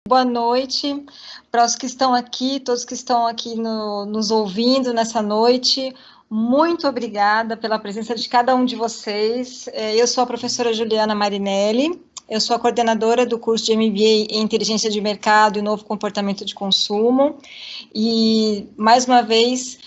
Boa noite para os que estão aqui, todos que estão aqui nos ouvindo nessa noite. Muito obrigada pela presença de cada um de vocês. Eu sou a professora Juliana Marinelli, eu sou a coordenadora do curso de MBA em Inteligência de Mercado e Novo Comportamento de Consumo. E, mais uma vez,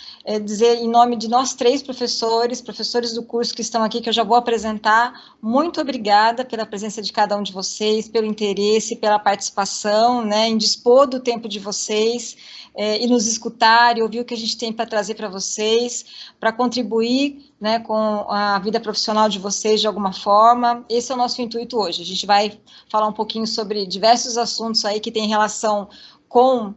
dizer em nome de nós três professores do curso que estão aqui, que eu já vou apresentar, muito obrigada pela presença de cada um de vocês, pelo interesse, pela participação, né, em dispor do tempo de vocês, e nos escutar e ouvir o que a gente tem para trazer para vocês, para contribuir, né, com a vida profissional de vocês de alguma forma. Esse é o nosso intuito hoje. A gente vai falar um pouquinho sobre diversos assuntos aí que têm relação com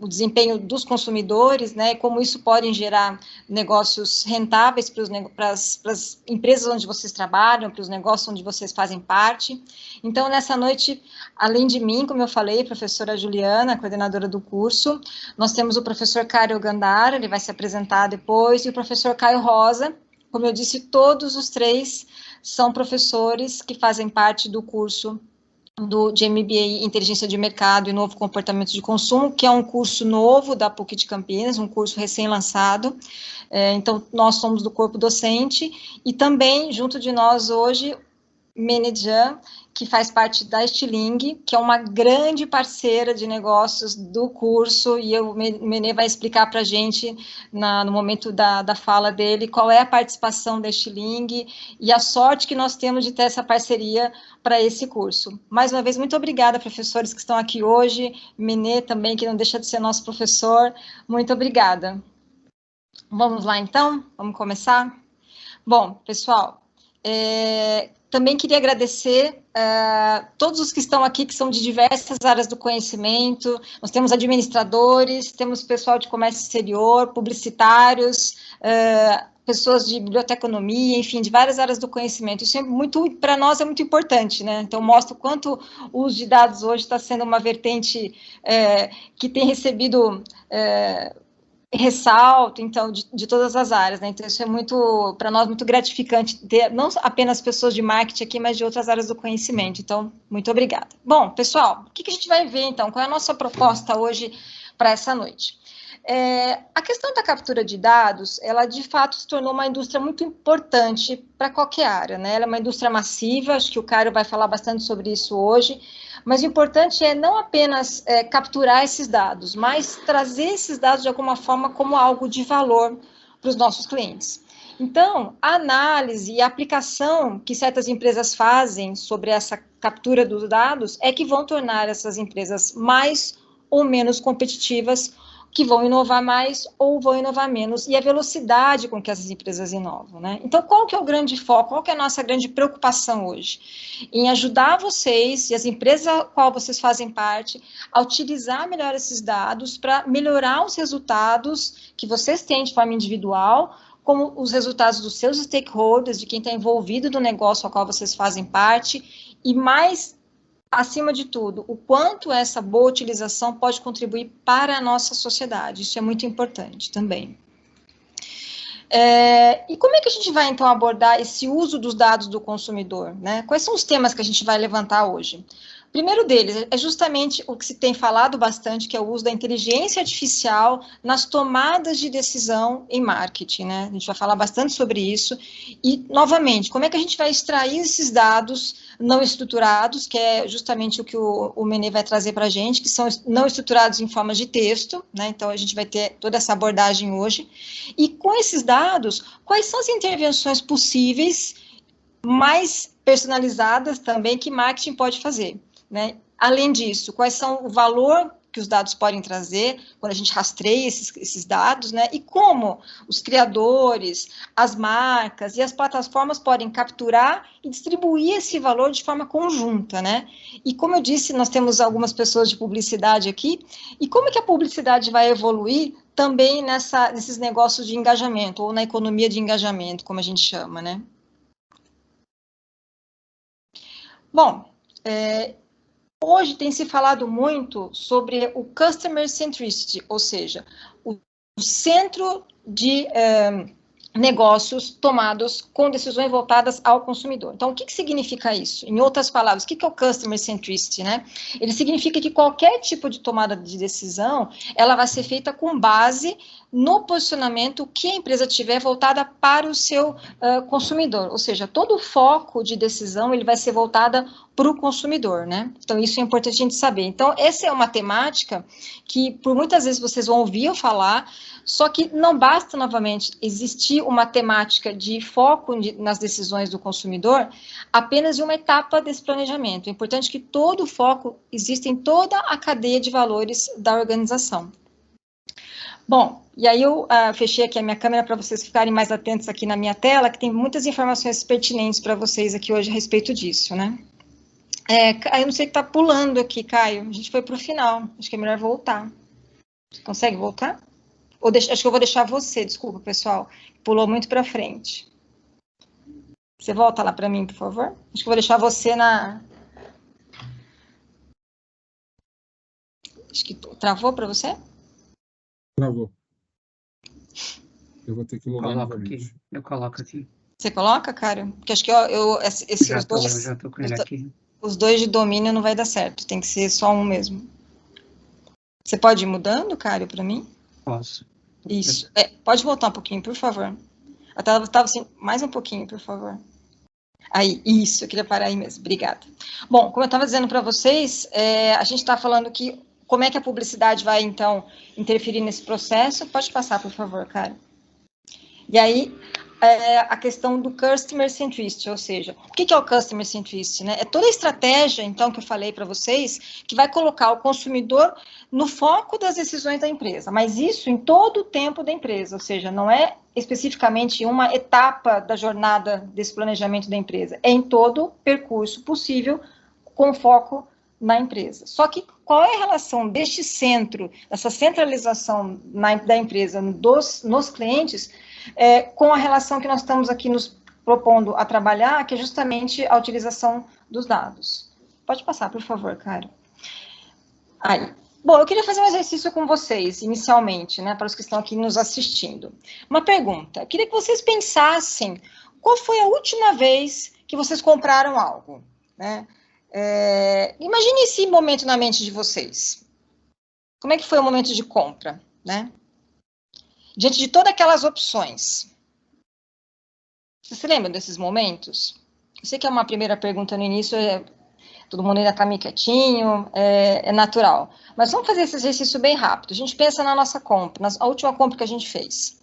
o desempenho dos consumidores, né, e como isso pode gerar negócios rentáveis para as empresas onde vocês trabalham, para os negócios onde vocês fazem parte. Então, nessa noite, além de mim, como eu falei, professora Juliana, coordenadora do curso, nós temos o professor Caio Gandara, ele vai se apresentar depois, e o professor Caio Rosa. Como eu disse, todos os três são professores que fazem parte do curso de MBA Inteligência de Mercado e Novo Comportamento de Consumo, que é um curso novo da PUC de Campinas, um curso recém-lançado. Então, nós somos do corpo docente, e também, junto de nós hoje, Menejan, que faz parte da Stiling, que é uma grande parceira de negócios do curso, e o Menê vai explicar para a gente, no momento da fala dele, qual é a participação da Stiling e a sorte que nós temos de ter essa parceria para esse curso. Mais uma vez, muito obrigada, professores que estão aqui hoje, Menê também, que não deixa de ser nosso professor, muito obrigada. Vamos lá, então? Vamos começar? Bom, pessoal, também queria agradecer todos os que estão aqui, que são de diversas áreas do conhecimento. Nós temos administradores, temos pessoal de comércio exterior, publicitários, pessoas de biblioteconomia, enfim, de várias áreas do conhecimento. Isso para nós é muito importante, né? Então, mostra o quanto o uso de dados hoje está sendo uma vertente que tem recebido ressalto, então, de todas as áreas, né? Então, isso é muito, para nós, muito gratificante ter não apenas pessoas de marketing aqui, mas de outras áreas do conhecimento. Então, muito obrigada. Bom, pessoal, o que a gente vai ver, então? Qual é a nossa proposta hoje para essa noite? A questão da captura de dados, ela de fato se tornou uma indústria muito importante para qualquer área, né? Ela é uma indústria massiva, acho que o Caio vai falar bastante sobre isso hoje, mas o importante é não apenas capturar esses dados, mas trazer esses dados de alguma forma como algo de valor para os nossos clientes. Então, a análise e a aplicação que certas empresas fazem sobre essa captura dos dados é que vão tornar essas empresas mais ou menos competitivas, que vão inovar mais ou vão inovar menos, e a velocidade com que essas empresas inovam, né? Então, qual que é o grande foco, qual que é a nossa grande preocupação hoje? Em ajudar vocês e as empresas a qual vocês fazem parte a utilizar melhor esses dados para melhorar os resultados que vocês têm de forma individual, como os resultados dos seus stakeholders, de quem está envolvido no negócio ao qual vocês fazem parte, e mais acima de tudo, o quanto essa boa utilização pode contribuir para a nossa sociedade. Isso é muito importante também. E como é que a gente vai, então, abordar esse uso dos dados do consumidor, né? Quais são os temas que a gente vai levantar hoje? O primeiro deles é justamente o que se tem falado bastante, que é o uso da inteligência artificial nas tomadas de decisão em marketing, né? A gente vai falar bastante sobre isso. E, novamente, como é que a gente vai extrair esses dados não estruturados, que é justamente o que o Menê vai trazer para a gente, que são não estruturados em formas de texto, né? Então, a gente vai ter toda essa abordagem hoje. E com esses dados, quais são as intervenções possíveis, mais personalizadas também, que marketing pode fazer, né? Além disso, quais são o valor que os dados podem trazer quando a gente rastreia esses dados, né? E como os criadores, as marcas e as plataformas podem capturar e distribuir esse valor de forma conjunta, né? E como eu disse, nós temos algumas pessoas de publicidade aqui, e como é que a publicidade vai evoluir também nesses negócios de engajamento, ou na economia de engajamento, como a gente chama, né? Bom, hoje tem se falado muito sobre o Customer Centricity, ou seja, o centro de negócios tomados com decisões voltadas ao consumidor. Então, o que significa isso? Em outras palavras, o que é o Customer Centricity, né? Ele significa que qualquer tipo de tomada de decisão, ela vai ser feita com base no posicionamento que a empresa tiver voltada para o seu consumidor, ou seja, todo o foco de decisão, ele vai ser voltada para o consumidor, né? Então, isso é importante a gente saber. Então, essa é uma temática que, por muitas vezes, vocês vão ouvir eu falar, só que não basta, novamente, existir uma temática de foco nas decisões do consumidor apenas em uma etapa desse planejamento. É importante que todo o foco exista em toda a cadeia de valores da organização. Bom, e aí eu fechei aqui a minha câmera para vocês ficarem mais atentos aqui na minha tela, que tem muitas informações pertinentes para vocês aqui hoje a respeito disso, né? Eu não sei o que está pulando aqui, Caio. A gente foi para o final. Acho que é melhor voltar. Você consegue voltar? Acho que eu vou deixar você, desculpa, pessoal. Pulou muito para frente. Você volta lá para mim, por favor? Acho que eu vou deixar você na... Acho que travou para você? Travou. Eu vou ter que logar novamente. Aqui. Eu coloco aqui. Você coloca, cara? Porque acho que Eu já tô com ele aqui. Os dois de domínio não vai dar certo. Tem que ser só um mesmo. Você pode ir mudando, Cário, para mim? Posso. Isso. Pode voltar um pouquinho, por favor. Eu estava assim, mais um pouquinho, por favor. Aí, isso, eu queria parar aí mesmo. Obrigada. Bom, como eu estava dizendo para vocês, a gente está falando que como é que a publicidade vai, então, interferir nesse processo. Pode passar, por favor, Cário. E aí, a questão do Customer Centricity, ou seja, o que é o Customer Centricity, né? É toda a estratégia, então, que eu falei para vocês, que vai colocar o consumidor no foco das decisões da empresa, mas isso em todo o tempo da empresa, ou seja, não é especificamente em uma etapa da jornada desse planejamento da empresa, é em todo o percurso possível com foco na empresa. Só que qual é a relação deste centro, dessa centralização da empresa nos clientes, com a relação que nós estamos aqui nos propondo a trabalhar, que é justamente a utilização dos dados. Pode passar, por favor, Cário. Aí. Bom, eu queria fazer um exercício com vocês, inicialmente, né, para os que estão aqui nos assistindo. Uma pergunta. Eu queria que vocês pensassem qual foi a última vez que vocês compraram algo, né? Imagine esse momento na mente de vocês. Como é que foi o momento de compra, né? Diante de todas aquelas opções. Você se lembra desses momentos? Eu sei que é uma primeira pergunta no início, todo mundo ainda está meio quietinho, é natural. Mas vamos fazer esse exercício bem rápido. A gente pensa na nossa compra, a última compra que a gente fez.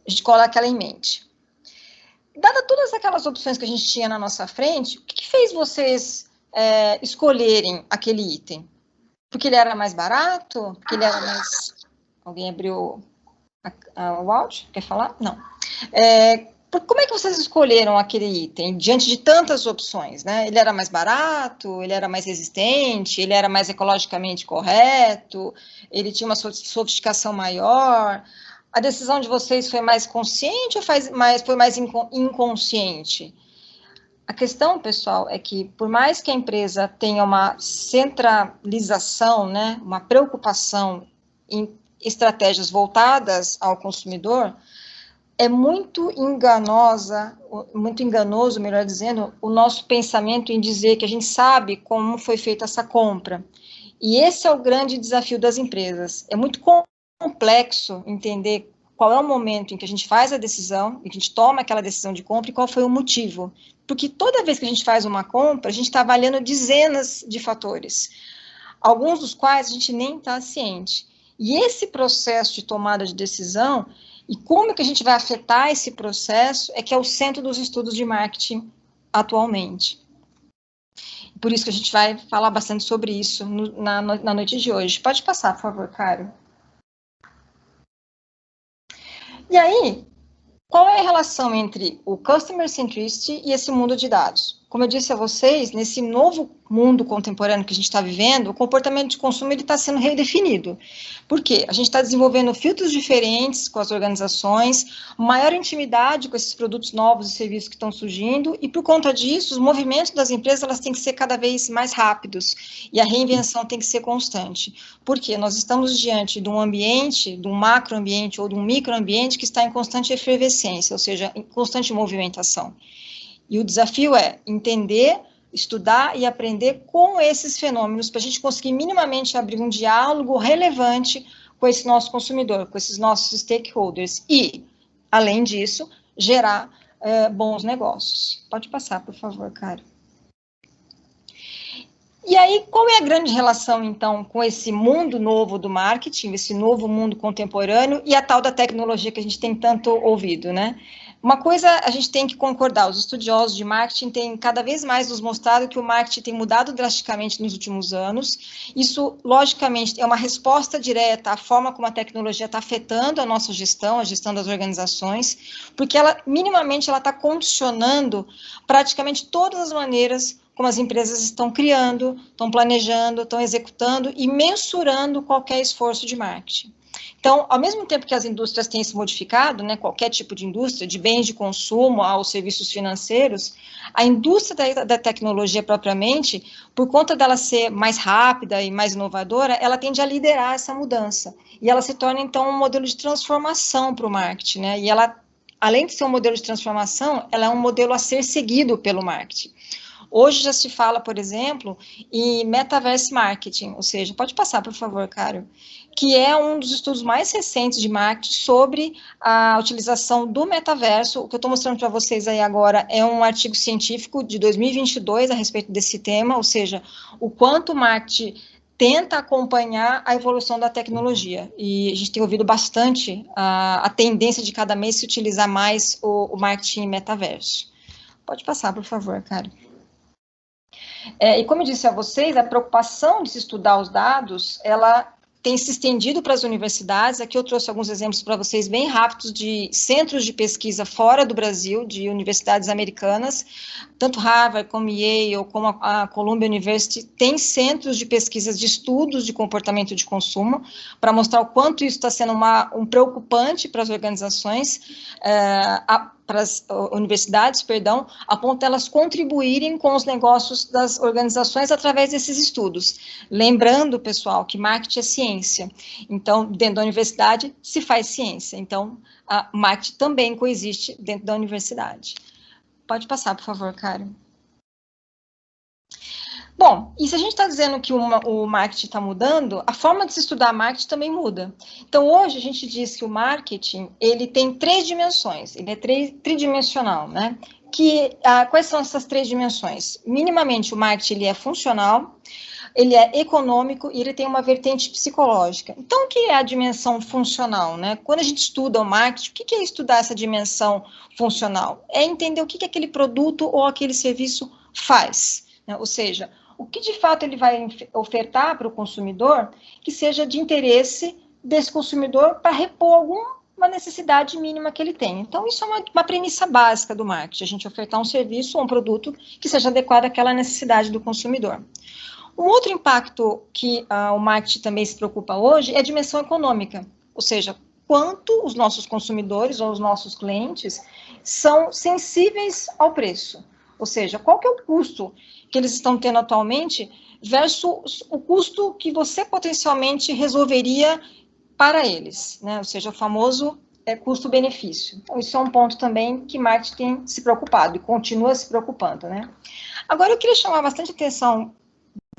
A gente coloca ela em mente. Dada todas aquelas opções que a gente tinha na nossa frente, o que fez vocês escolherem aquele item? Porque ele era mais barato? Porque ele era mais... Alguém abriu o áudio? Quer falar? Não. Como é que vocês escolheram aquele item diante de tantas opções, né? Ele era mais barato, ele era mais resistente, ele era mais ecologicamente correto, ele tinha uma sofisticação maior. A decisão de vocês foi mais consciente ou foi mais inconsciente? A questão, pessoal, é que por mais que a empresa tenha uma centralização, né, uma preocupação em estratégias voltadas ao consumidor, é muito enganoso, melhor dizendo, o nosso pensamento em dizer que a gente sabe como foi feita essa compra. E esse é o grande desafio das empresas. É muito complexo entender qual é o momento em que a gente faz a decisão, em que a gente toma aquela decisão de compra e qual foi o motivo. Porque toda vez que a gente faz uma compra, a gente está avaliando dezenas de fatores, alguns dos quais a gente nem está ciente. E esse processo de tomada de decisão, e como que a gente vai afetar esse processo, é que é o centro dos estudos de marketing atualmente. Por isso que a gente vai falar bastante sobre isso na noite de hoje. Pode passar, por favor, Cário. E aí, qual é a relação entre o Customer Centricity e esse mundo de dados? como eu disse a vocês, nesse novo mundo contemporâneo que a gente está vivendo, o comportamento de consumo está sendo redefinido. Por quê? A gente está desenvolvendo filtros diferentes com as organizações, maior intimidade com esses produtos novos e serviços que estão surgindo, e por conta disso, os movimentos das empresas elas têm que ser cada vez mais rápidos, e a reinvenção tem que ser constante. Por quê? Nós estamos diante de um ambiente, de um macroambiente ou de um microambiente que está em constante efervescência, ou seja, em constante movimentação. E o desafio é entender, estudar e aprender com esses fenômenos para a gente conseguir minimamente abrir um diálogo relevante com esse nosso consumidor, com esses nossos stakeholders e, além disso, gerar bons negócios. Pode passar, por favor, Cário. E aí, qual é a grande relação, então, com esse mundo novo do marketing, esse novo mundo contemporâneo e a tal da tecnologia que a gente tem tanto ouvido, né? Uma coisa a gente tem que concordar, os estudiosos de marketing têm cada vez mais nos mostrado que o marketing tem mudado drasticamente nos últimos anos. Isso, logicamente, é uma resposta direta à forma como a tecnologia está afetando a nossa gestão, a gestão das organizações, porque ela, minimamente, ela está condicionando praticamente todas as maneiras como as empresas estão criando, estão planejando, estão executando e mensurando qualquer esforço de marketing. Então, ao mesmo tempo que as indústrias têm se modificado, né, qualquer tipo de indústria, de bens de consumo aos serviços financeiros, a indústria da tecnologia propriamente, por conta dela ser mais rápida e mais inovadora, ela tende a liderar essa mudança. E ela se torna, então, um modelo de transformação para o marketing, né? E ela, além de ser um modelo de transformação, ela é um modelo a ser seguido pelo marketing. Hoje já se fala, por exemplo, em metaverse marketing, ou seja, pode passar, por favor, Cário, que é um dos estudos mais recentes de marketing sobre a utilização do metaverso. O que eu estou mostrando para vocês aí agora é um artigo científico de 2022 a respeito desse tema, ou seja, o quanto o marketing tenta acompanhar a evolução da tecnologia. E a gente tem ouvido bastante a tendência de cada mês se utilizar mais o marketing metaverso. Pode passar, por favor, Cário. E como eu disse a vocês, a preocupação de se estudar os dados, ela tem se estendido para as universidades. Aqui eu trouxe alguns exemplos para vocês bem rápidos de centros de pesquisa fora do Brasil, de universidades americanas, tanto Harvard como Yale, como a Columbia University, tem centros de pesquisas de estudos de comportamento de consumo, para mostrar o quanto isso está sendo um preocupante para as organizações, para as universidades, perdão, a ponto de elas contribuírem com os negócios das organizações através desses estudos. Lembrando, pessoal, que marketing é ciência. Então, dentro da universidade se faz ciência. Então, a marketing também coexiste dentro da universidade. Pode passar, por favor, Cário. Bom, e se a gente está dizendo que o marketing está mudando, a forma de se estudar marketing também muda. Então, hoje a gente diz que o marketing, ele tem 3 dimensões, ele é tridimensional, né? Quais são essas 3 dimensões? Minimamente, o marketing ele é funcional, ele é econômico e ele tem uma vertente psicológica. Então, o que é a dimensão funcional, né? Quando a gente estuda o marketing, o que é estudar essa dimensão funcional? É entender o que aquele produto ou aquele serviço faz, né? Ou seja, o que de fato ele vai ofertar para o consumidor que seja de interesse desse consumidor para repor alguma necessidade mínima que ele tem. Então, isso é uma premissa básica do marketing, a gente ofertar um serviço ou um produto que seja adequado àquela necessidade do consumidor. Um outro impacto que o marketing também se preocupa hoje é a dimensão econômica, ou seja, quanto os nossos consumidores ou os nossos clientes são sensíveis ao preço, ou seja, qual que é o custo que eles estão tendo atualmente versus o custo que você potencialmente resolveria para eles, né? Ou seja, o famoso custo-benefício. Então, isso é um ponto também que marketing tem se preocupado e continua se preocupando, né? Agora, eu queria chamar bastante atenção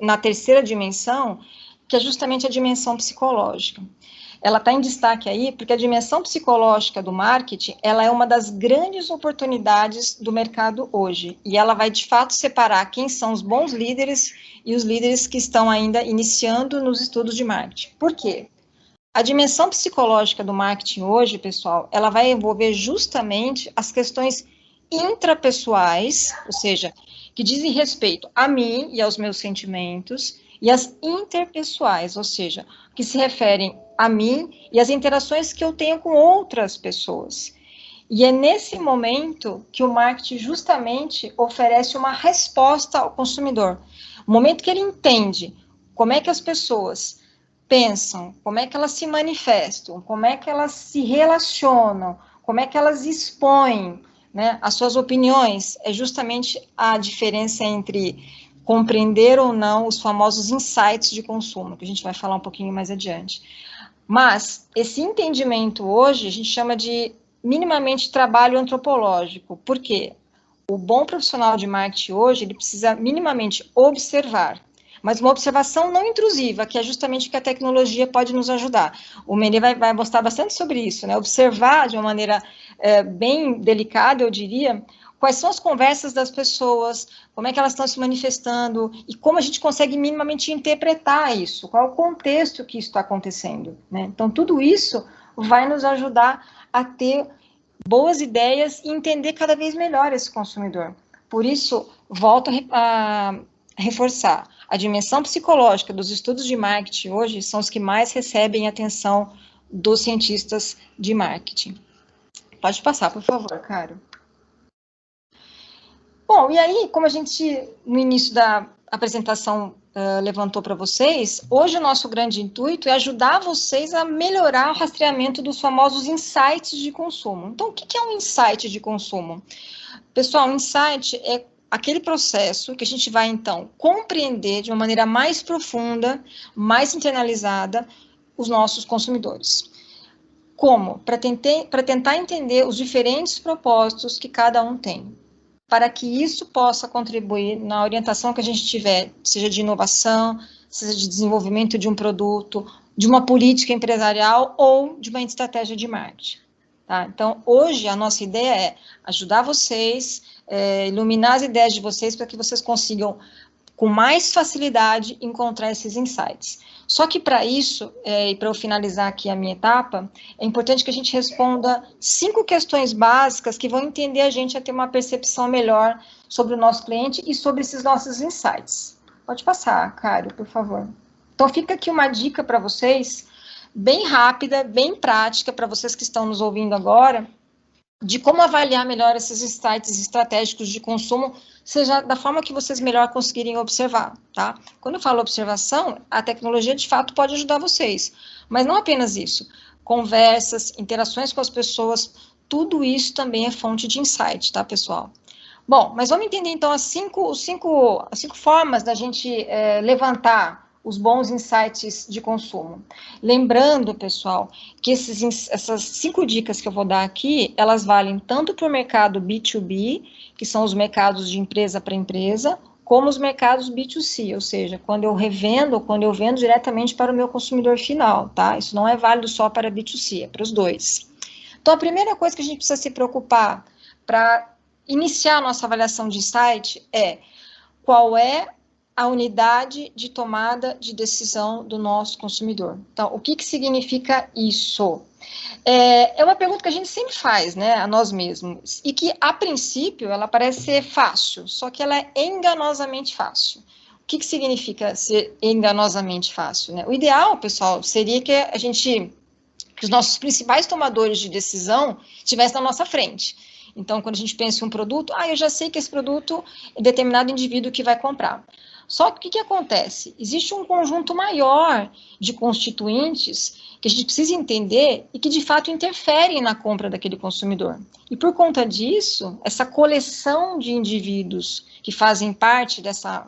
na terceira dimensão, que é justamente a dimensão psicológica. Ela está em destaque aí, porque a dimensão psicológica do marketing, ela é uma das grandes oportunidades do mercado hoje, e ela vai, de fato, separar quem são os bons líderes e os líderes que estão ainda iniciando nos estudos de marketing. Por quê? A dimensão psicológica do marketing hoje, pessoal, ela vai envolver justamente as questões intrapessoais, ou seja, que dizem respeito a mim e aos meus sentimentos, e as interpessoais, ou seja, que se referem a mim e as interações que eu tenho com outras pessoas. E é nesse momento que o marketing justamente oferece uma resposta ao consumidor. O momento que ele entende como é que as pessoas pensam, como é que elas se manifestam, como é que elas se relacionam, como é que elas expõem, né, as suas opiniões, é justamente a diferença entre compreender ou não os famosos insights de consumo, que a gente vai falar um pouquinho mais adiante. Mas esse entendimento hoje a gente chama de minimamente trabalho antropológico. Por quê? O bom profissional de marketing hoje, ele precisa minimamente observar, mas uma observação não intrusiva, que é justamente o que a tecnologia pode nos ajudar. O Menê vai mostrar bastante sobre isso, né? Observar de uma maneira bem delicada, eu diria, quais são as conversas das pessoas, como é que elas estão se manifestando e como a gente consegue minimamente interpretar isso, qual é o contexto que isso está acontecendo, né? Então, tudo isso vai nos ajudar a ter boas ideias e entender cada vez melhor esse consumidor. Por isso, volto a reforçar, a dimensão psicológica dos estudos de marketing hoje são os que mais recebem atenção dos cientistas de marketing. Pode passar, por favor, Caro. Bom, e aí, como a gente, no início da apresentação, levantou para vocês, hoje o nosso grande intuito é ajudar vocês a melhorar o rastreamento dos famosos insights de consumo. Então, o que é um insight de consumo? Pessoal, um insight é aquele processo que a gente vai, então, compreender de uma maneira mais profunda, mais internalizada, os nossos consumidores. Como? Para tentar entender os diferentes propósitos que cada um tem, para que isso possa contribuir na orientação que a gente tiver, seja de inovação, seja de desenvolvimento de um produto, de uma política empresarial ou de uma estratégia de marketing. Tá? Então, hoje, a nossa ideia é ajudar vocês, iluminar as ideias de vocês para que vocês consigam, com mais facilidade, encontrar esses insights. Só que para isso, e para eu finalizar aqui a minha etapa, é importante que a gente responda 5 questões básicas que vão entender a gente a ter uma percepção melhor sobre o nosso cliente e sobre esses nossos insights. Pode passar, Cário, por favor. Então, fica aqui uma dica para vocês, bem rápida, bem prática, para vocês que estão nos ouvindo agora, de como avaliar melhor esses insights estratégicos de consumo, seja da forma que vocês melhor conseguirem observar, tá? Quando eu falo observação, a tecnologia de fato pode ajudar vocês, mas não apenas isso. Conversas, interações com as pessoas, tudo isso também é fonte de insight, tá, pessoal? Bom, mas vamos entender então as cinco formas da gente levantar os bons insights de consumo. Lembrando, pessoal, que essas 5 dicas que eu vou dar aqui, elas valem tanto para o mercado B2B, que são os mercados de empresa para empresa, como os mercados B2C, ou seja, quando eu revendo ou quando eu vendo diretamente para o meu consumidor final, tá? Isso não é válido só para B2C, é para os dois. Então, a primeira coisa que a gente precisa se preocupar para iniciar a nossa avaliação de insight é qual é a unidade de tomada de decisão do nosso consumidor. Então, o que significa isso? É uma pergunta que a gente sempre faz, né, a nós mesmos, e que, a princípio, ela parece ser fácil, só que ela é enganosamente fácil. O que significa ser enganosamente fácil, né? O ideal, pessoal, seria que que os nossos principais tomadores de decisão estivessem na nossa frente. Então, quando a gente pensa em um produto, eu já sei que esse produto é determinado indivíduo que vai comprar. Só que o que acontece? Existe um conjunto maior de constituintes que a gente precisa entender e que, de fato, interferem na compra daquele consumidor. E, por conta disso, essa coleção de indivíduos que fazem parte dessa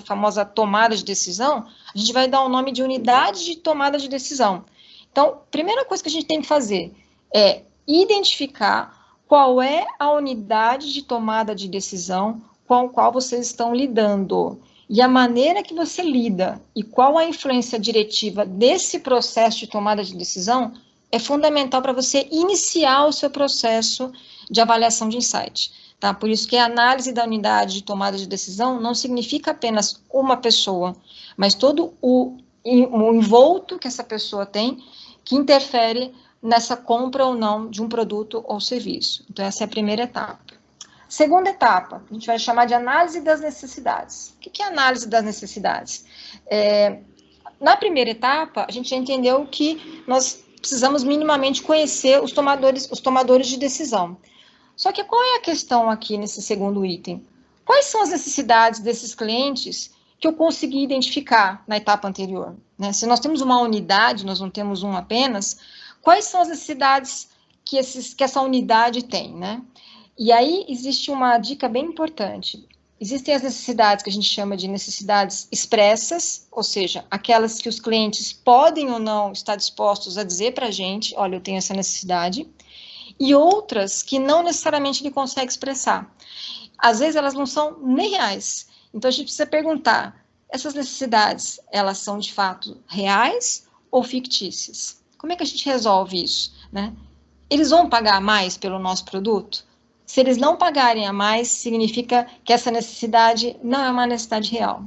famosa tomada de decisão, a gente vai dar o nome de unidade de tomada de decisão. Então, a primeira coisa que a gente tem que fazer é identificar qual é a unidade de tomada de decisão com a qual vocês estão lidando, e a maneira que você lida, e qual a influência diretiva desse processo de tomada de decisão, é fundamental para você iniciar o seu processo de avaliação de insight, tá? Por isso que a análise da unidade de tomada de decisão não significa apenas uma pessoa, mas todo o envolto que essa pessoa tem, que interfere nessa compra ou não de um produto ou serviço. Então, essa é a primeira etapa. Segunda etapa, a gente vai chamar de análise das necessidades. O que é análise das necessidades? Na primeira etapa, a gente já entendeu que nós precisamos minimamente conhecer os tomadores de decisão. Só que qual é a questão aqui nesse segundo item? Quais são as necessidades desses clientes que eu consegui identificar na etapa anterior? Né? Se nós temos uma unidade, nós não temos uma apenas, quais são as necessidades que essa unidade tem, né? E aí existe uma dica bem importante. Existem as necessidades que a gente chama de necessidades expressas, ou seja, aquelas que os clientes podem ou não estar dispostos a dizer para a gente, olha, eu tenho essa necessidade, e outras que não necessariamente ele consegue expressar. Às vezes elas não são nem reais. Então a gente precisa perguntar, essas necessidades, elas são de fato reais ou fictícias? Como é que a gente resolve isso, né? Eles vão pagar mais pelo nosso produto? Se eles não pagarem a mais, significa que essa necessidade não é uma necessidade real.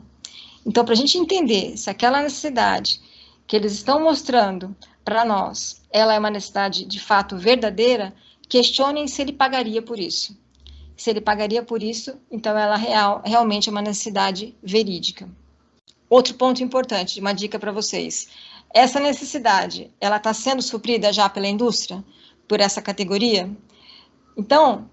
Então, para a gente entender se aquela necessidade que eles estão mostrando para nós, ela é uma necessidade de fato verdadeira, questionem se ele pagaria por isso. Se ele pagaria por isso, então ela realmente é uma necessidade verídica. Outro ponto importante, uma dica para vocês. Essa necessidade, ela está sendo suprida já pela indústria? Por essa categoria? Então,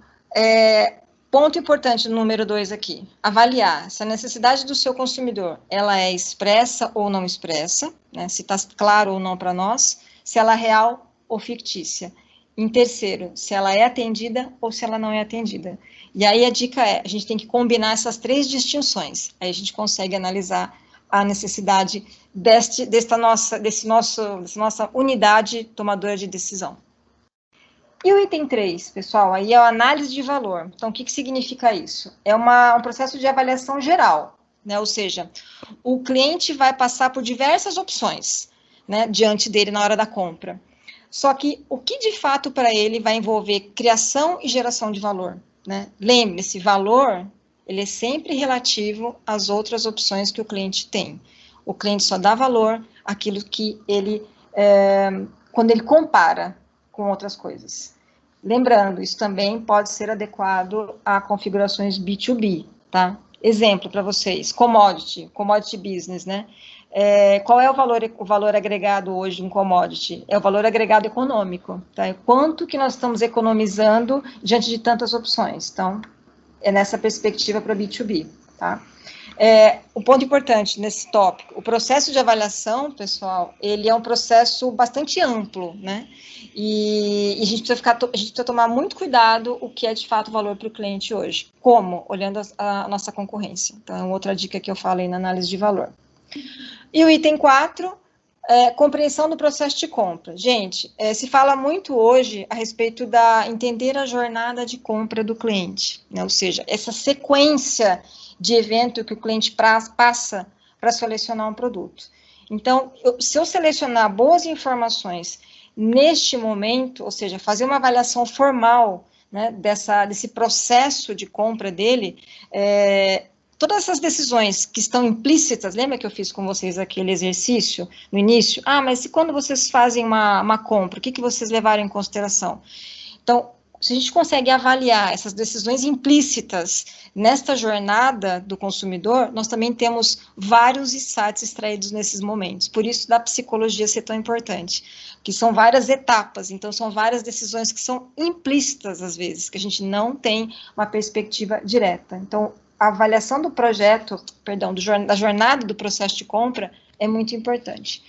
ponto importante número 2 aqui, avaliar se a necessidade do seu consumidor, ela é expressa ou não expressa, né, se está claro ou não para nós, se ela é real ou fictícia. Em terceiro, se ela é atendida ou se ela não é atendida. E aí a dica é, a gente tem que combinar essas 3 distinções, aí a gente consegue analisar a necessidade dessa nossa unidade tomadora de decisão. E o item 3, pessoal, aí é a análise de valor. Então, o que significa isso? É um processo de avaliação geral, né? Ou seja, o cliente vai passar por diversas opções, né, diante dele na hora da compra. Só que o que de fato para ele vai envolver criação e geração de valor, né? Lembre-se, valor, ele é sempre relativo às outras opções que o cliente tem. O cliente só dá valor àquilo que ele, quando ele compara com outras coisas. Lembrando, isso também pode ser adequado a configurações B2B, tá? Exemplo para vocês, commodity business, né? Qual é o valor agregado hoje em commodity? É o valor agregado econômico, tá? Quanto que nós estamos economizando diante de tantas opções? Então, é nessa perspectiva para B2B, tá? Um ponto importante nesse tópico, o processo de avaliação, pessoal, ele é um processo bastante amplo, né? E a gente precisa tomar muito cuidado o que é de fato valor para o cliente hoje. Como? Olhando a nossa concorrência. Então, outra dica que eu falei na análise de valor. E o item 4, compreensão do processo de compra. Gente, se fala muito hoje a respeito da entender a jornada de compra do cliente, né? Ou seja, essa sequência de evento que o cliente passa para selecionar um produto. Então, se eu selecionar boas informações neste momento, ou seja, fazer uma avaliação formal, né, desse processo de compra dele, todas essas decisões que estão implícitas, lembra que eu fiz com vocês aquele exercício no início? Mas e quando vocês fazem uma compra, o que vocês levaram em consideração? Então, se a gente consegue avaliar essas decisões implícitas nesta jornada do consumidor, nós também temos vários insights extraídos nesses momentos. Por isso, da psicologia ser tão importante, que são várias etapas, então são várias decisões que são implícitas, às vezes, que a gente não tem uma perspectiva direta. Então, a avaliação do projeto, da jornada do processo de compra é muito importante.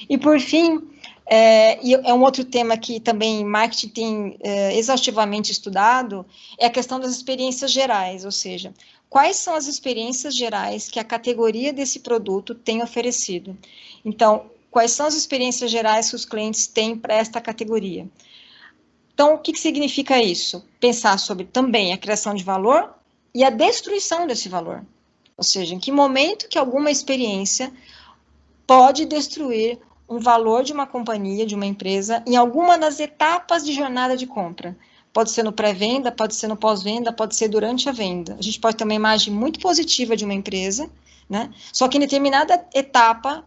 E, por fim, é um outro tema que também marketing tem exaustivamente estudado, é a questão das experiências gerais, ou seja, quais são as experiências gerais que a categoria desse produto tem oferecido. Então, quais são as experiências gerais que os clientes têm para esta categoria. Então, o que significa isso? Pensar sobre também a criação de valor e a destruição desse valor. Ou seja, em que momento que alguma experiência pode destruir um valor de uma companhia, de uma empresa, em alguma das etapas de jornada de compra. Pode ser no pré-venda, pode ser no pós-venda, pode ser durante a venda. A gente pode ter uma imagem muito positiva de uma empresa, né? Só que em determinada etapa,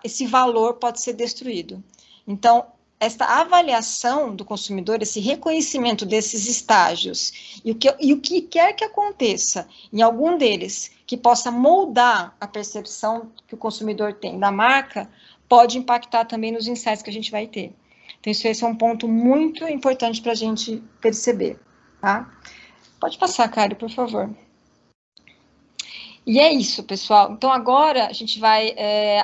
esse valor pode ser destruído. Então, esta avaliação do consumidor, esse reconhecimento desses estágios, e o que quer que aconteça em algum deles, que possa moldar a percepção que o consumidor tem da marca, pode impactar também nos insights que a gente vai ter. Então, esse é um ponto muito importante para a gente perceber, tá? Pode passar, Cário, por favor. E é isso, pessoal. Então, agora a gente vai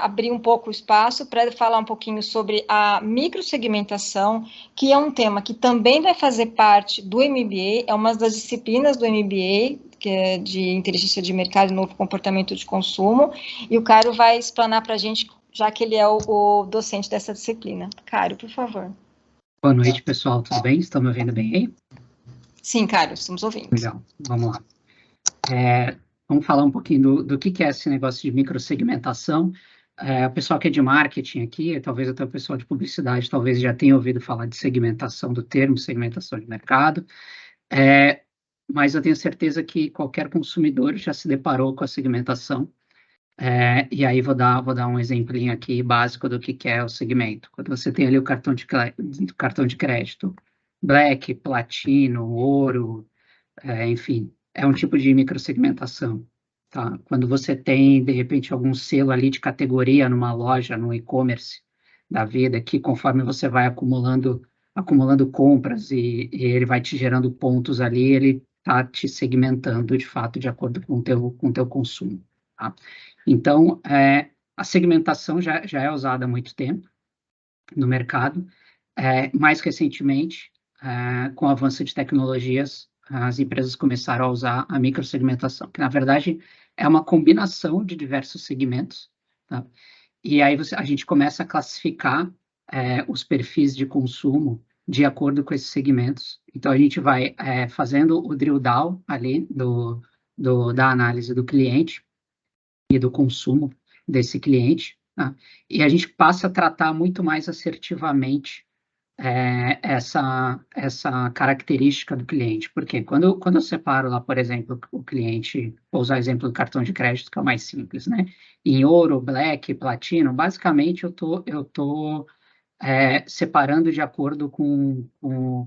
abrir um pouco o espaço para falar um pouquinho sobre a microsegmentação, que é um tema que também vai fazer parte do MBA, é uma das disciplinas do MBA, que é de Inteligência de Mercado e Novo Comportamento de Consumo, e o Cário vai explanar para a gente, já que ele é o docente dessa disciplina. Cário, por favor. Boa noite, pessoal. Tudo bem? Estão me ouvindo bem aí? Sim, Cário, estamos ouvindo. Legal, vamos lá. Vamos falar um pouquinho do que é esse negócio de microsegmentação. O pessoal que é de marketing aqui, talvez até o pessoal de publicidade, talvez já tenha ouvido falar de segmentação do termo, segmentação de mercado, mas eu tenho certeza que qualquer consumidor já se deparou com a segmentação, e aí vou dar um exemplinho aqui básico do que é o segmento. Quando você tem ali o cartão de crédito, Black, Platino, Ouro, enfim, é um tipo de microsegmentação, tá? Quando você tem, de repente, algum selo ali de categoria numa loja, no e-commerce da vida, que conforme você vai acumulando compras e ele vai te gerando pontos ali, ele está te segmentando, de fato, de acordo com o teu consumo, tá? Então, a segmentação já é usada há muito tempo no mercado. Mais recentemente, com o avanço de tecnologias, as empresas começaram a usar a microsegmentação, que, na verdade, é uma combinação de diversos segmentos, tá? E aí a gente começa a classificar os perfis de consumo de acordo com esses segmentos. Então, a gente vai fazendo o drill down ali da análise do cliente e do consumo desse cliente, tá? E a gente passa a tratar muito mais assertivamente essa característica do cliente. Porque quando eu separo lá, por exemplo, o cliente, vou usar o exemplo do cartão de crédito, que é o mais simples, né? Em ouro, black, platino, basicamente eu tô separando de acordo com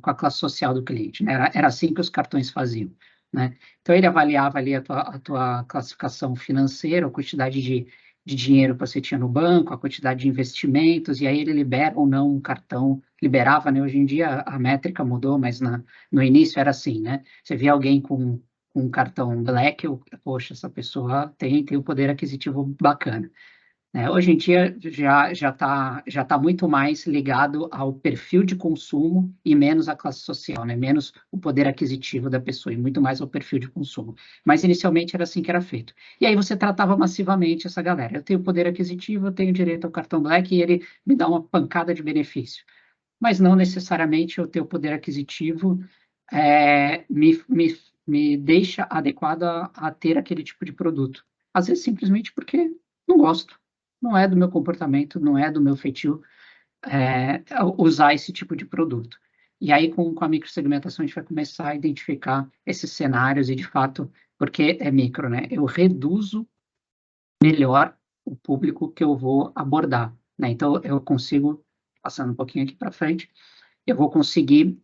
a classe social do cliente, né? Era assim que os cartões faziam, né? Então, ele avaliava ali a tua classificação financeira, a quantidade de dinheiro que você tinha no banco, a quantidade de investimentos, e aí ele libera ou não um cartão, liberava, né? Hoje em dia a métrica mudou, mas no início era assim, né? Você via alguém com um cartão black, poxa, essa pessoa tem um poder aquisitivo bacana. Hoje em dia já tá muito mais ligado ao perfil de consumo e menos à classe social, né? Menos o poder aquisitivo da pessoa e muito mais ao perfil de consumo. Mas inicialmente era assim que era feito. E aí você tratava massivamente essa galera. Eu tenho poder aquisitivo, eu tenho direito ao cartão Black e ele me dá uma pancada de benefício. Mas não necessariamente o teu poder aquisitivo me deixa adequado a ter aquele tipo de produto. Às vezes simplesmente porque não gosto. Não é do meu comportamento, não é do meu feitio usar esse tipo de produto. E aí, com a microsegmentação, a gente vai começar a identificar esses cenários e, de fato, porque é micro, né? Eu reduzo melhor o público que eu vou abordar, né? Então, eu consigo, passando um pouquinho aqui para frente, eu vou conseguir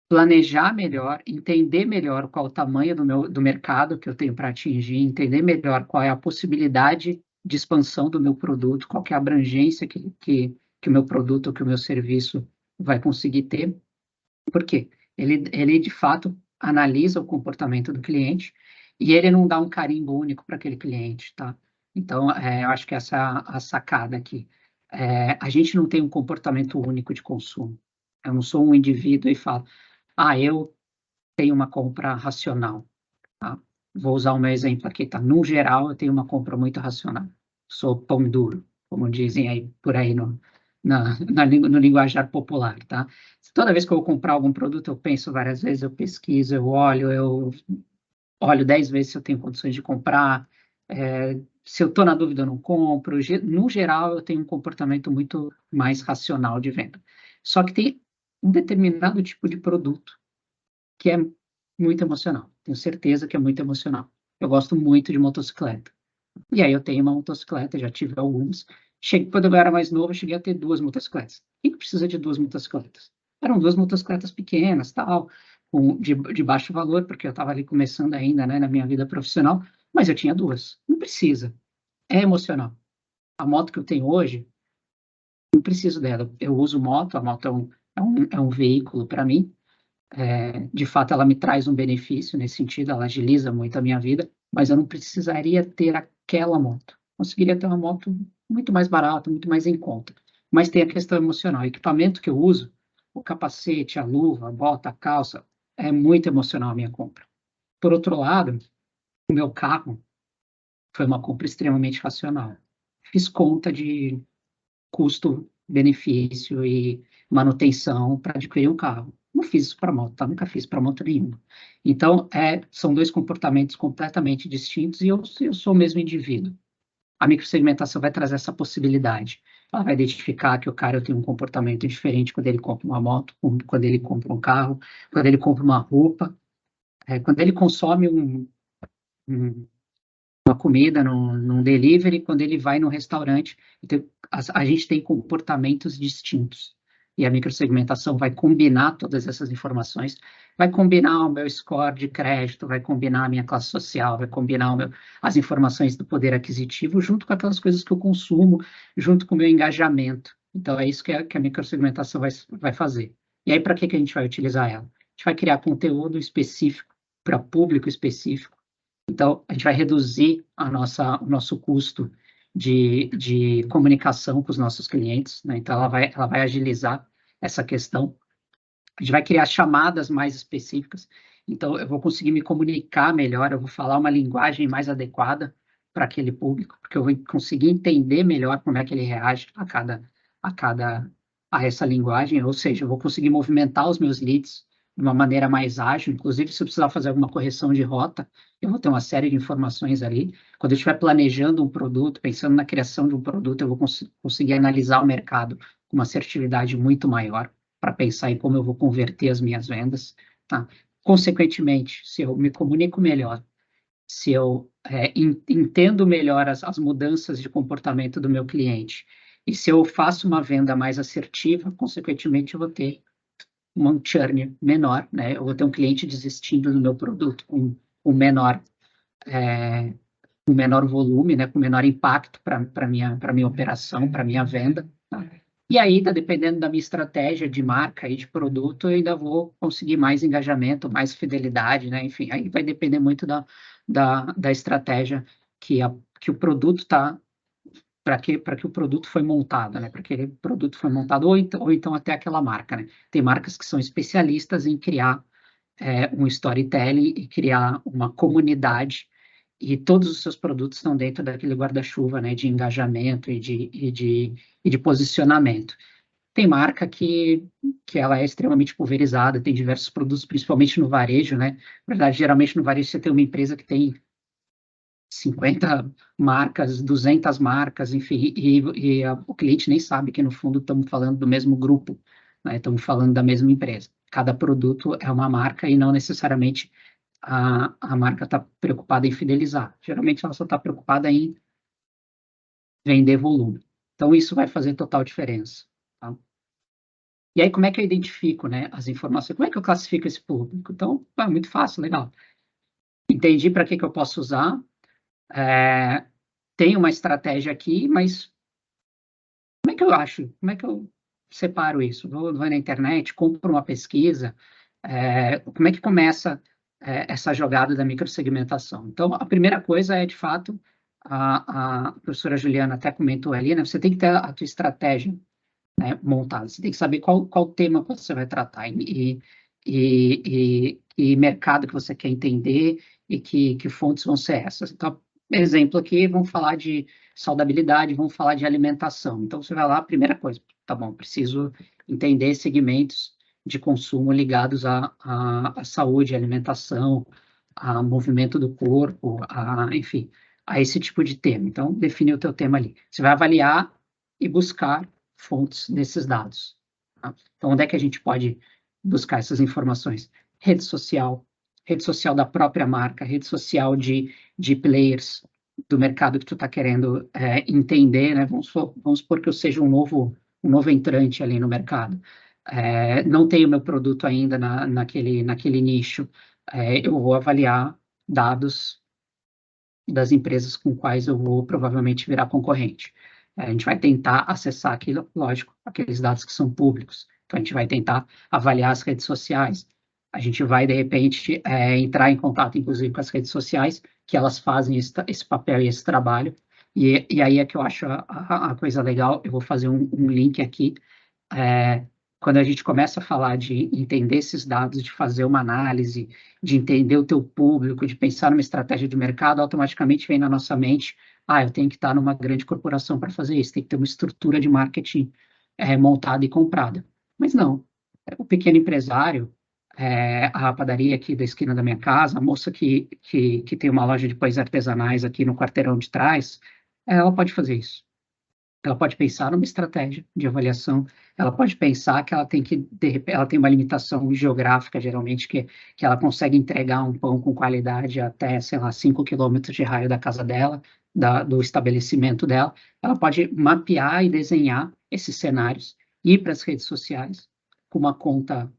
planejar melhor, entender melhor qual o tamanho do mercado que eu tenho para atingir, entender melhor qual é a possibilidade de expansão do meu produto, qual que é a abrangência que o meu produto ou que o meu serviço vai conseguir ter. Por quê? Ele, de fato, analisa o comportamento do cliente e ele não dá um carimbo único para aquele cliente, tá? Então, eu acho que essa é a sacada aqui. A gente não tem um comportamento único de consumo. Eu não sou um indivíduo e falo, eu tenho uma compra racional, tá? Vou usar o meu exemplo aqui, tá? No geral, eu tenho uma compra muito racional. Sou pão duro, como dizem aí por aí no linguajar popular, tá? Toda vez que eu vou comprar algum produto, eu penso várias vezes, eu pesquiso, eu olho 10 vezes se eu tenho condições de comprar, se eu estou na dúvida, eu não compro. No geral, eu tenho um comportamento muito mais racional de venda. Só que tem um determinado tipo de produto que é muito emocional. Tenho certeza que é muito emocional. Eu gosto muito de motocicleta. E aí eu tenho uma motocicleta, já tive algumas. Quando eu era mais novo, eu cheguei a ter 2 motocicletas. Quem que precisa de 2 motocicletas? Eram 2 motocicletas pequenas, tal, de baixo valor, porque eu estava ali começando ainda, né, na minha vida profissional, mas eu tinha 2. Não precisa. É emocional. A moto que eu tenho hoje, não preciso dela. Eu uso moto, a moto é um veículo para mim. De fato, ela me traz um benefício nesse sentido, ela agiliza muito a minha vida, mas eu não precisaria ter aquela moto. Conseguiria ter uma moto muito mais barata, muito mais em conta. Mas tem a questão emocional. O equipamento que eu uso, o capacete, a luva, a bota, a calça, é muito emocional a minha compra. Por outro lado, o meu carro foi uma compra extremamente racional. Fiz conta de custo-benefício e manutenção para adquirir um carro. Não fiz isso para moto, tá? Nunca fiz para moto nenhuma. Então, são dois comportamentos completamente distintos e eu sou o mesmo indivíduo. A microsegmentação vai trazer essa possibilidade. Ela vai identificar que o cara tem um comportamento diferente quando ele compra uma moto, quando ele compra um carro, quando ele compra uma roupa, quando ele consome uma comida num delivery, quando ele vai num restaurante. Então, a gente tem comportamentos distintos. E a microsegmentação vai combinar todas essas informações, vai combinar o meu score de crédito, vai combinar a minha classe social, vai combinar as informações do poder aquisitivo, junto com aquelas coisas que eu consumo, junto com o meu engajamento. Então, é isso que a microsegmentação vai fazer. E aí, para que a gente vai utilizar ela? A gente vai criar conteúdo específico, para público específico. Então, a gente vai reduzir o nosso custo de comunicação com os nossos clientes, né? Então, ela vai agilizar essa questão. A gente vai criar chamadas mais específicas. Então, eu vou conseguir me comunicar melhor, eu vou falar uma linguagem mais adequada para aquele público, porque eu vou conseguir entender melhor como é que ele reage a essa linguagem, ou seja, eu vou conseguir movimentar os meus leads de uma maneira mais ágil, inclusive se eu precisar fazer alguma correção de rota, eu vou ter uma série de informações ali. Quando eu estiver planejando um produto, pensando na criação de um produto, eu vou conseguir analisar o mercado com uma assertividade muito maior para pensar em como eu vou converter as minhas vendas, tá? Consequentemente, se eu me comunico melhor, se eu entendo melhor as mudanças de comportamento do meu cliente, e se eu faço uma venda mais assertiva, consequentemente eu vou ter um churn menor, né? Eu vou ter um cliente desistindo do meu produto com menor volume, né? Com menor impacto para minha operação, para minha venda, tá? E aí, dependendo da minha estratégia de marca e de produto, eu ainda vou conseguir mais engajamento, mais fidelidade, né? Enfim, aí vai depender muito da estratégia que o produto está, para que o produto foi montado, né? Para que aquele produto foi montado, ou então até aquela marca, né? Tem marcas que são especialistas em criar um storytelling e criar uma comunidade, e todos os seus produtos estão dentro daquele guarda-chuva, né? De engajamento e de posicionamento. Tem marca que ela é extremamente pulverizada, tem diversos produtos, principalmente no varejo, né? Na verdade, geralmente no varejo você tem uma empresa que tem 50 marcas, 200 marcas, enfim, o cliente nem sabe que, no fundo, estamos falando do mesmo grupo, né? Estamos falando da mesma empresa. Cada produto é uma marca e não necessariamente a marca está preocupada em fidelizar. Geralmente, ela só está preocupada em vender volume. Então, isso vai fazer total diferença, tá? E aí, como é que eu identifico, né, as informações? Como é que eu classifico esse público? Então, é muito fácil, legal. Entendi para que eu posso usar. Tem uma estratégia aqui, mas como é que eu acho? Como é que eu separo isso? Vou na internet, compro uma pesquisa, como é que começa essa jogada da microsegmentação? Então, a primeira coisa é, de fato, a professora Juliana até comentou ali, né? Você tem que ter a tua estratégia, né, montada. Você tem que saber qual tema você vai tratar e mercado que você quer entender e que fontes vão ser essas. Então, exemplo aqui, vamos falar de saudabilidade, vamos falar de alimentação. Então, você vai lá, primeira coisa, tá bom, preciso entender segmentos de consumo ligados à saúde, alimentação, a movimento do corpo, enfim, a esse tipo de tema. Então, define o teu tema ali. Você vai avaliar e buscar fontes desses dados, tá? Então, onde é que a gente pode buscar essas informações? Rede social da própria marca, rede social de players do mercado que tu está querendo entender, né? Vamos supor que eu seja um novo entrante ali no mercado. Não tenho meu produto ainda naquele nicho. Eu vou avaliar dados das empresas com quais eu vou provavelmente virar concorrente. A gente vai tentar acessar aquilo, lógico, aqueles dados que são públicos. Então, a gente vai tentar avaliar as redes sociais. A gente vai, de repente, entrar em contato, inclusive, com as redes sociais, que elas fazem esse papel e esse trabalho. E aí é que eu acho a coisa legal. Eu vou fazer um link aqui. Quando a gente começa a falar de entender esses dados, de fazer uma análise, de entender o teu público, de pensar numa estratégia de mercado, automaticamente vem na nossa mente, eu tenho que estar numa grande corporação para fazer isso, tem que ter uma estrutura de marketing montada e comprada. Mas não, o pequeno empresário, a padaria aqui da esquina da minha casa, a moça que tem uma loja de pães artesanais aqui no quarteirão de trás, ela pode fazer isso. Ela pode pensar numa estratégia de avaliação, ela pode pensar que ela tem que, ela tem uma limitação geográfica, geralmente, que ela consegue entregar um pão com qualidade até, sei lá, 5 quilômetros de raio da casa dela, do estabelecimento dela. Ela pode mapear e desenhar esses cenários, ir para as redes sociais com uma conta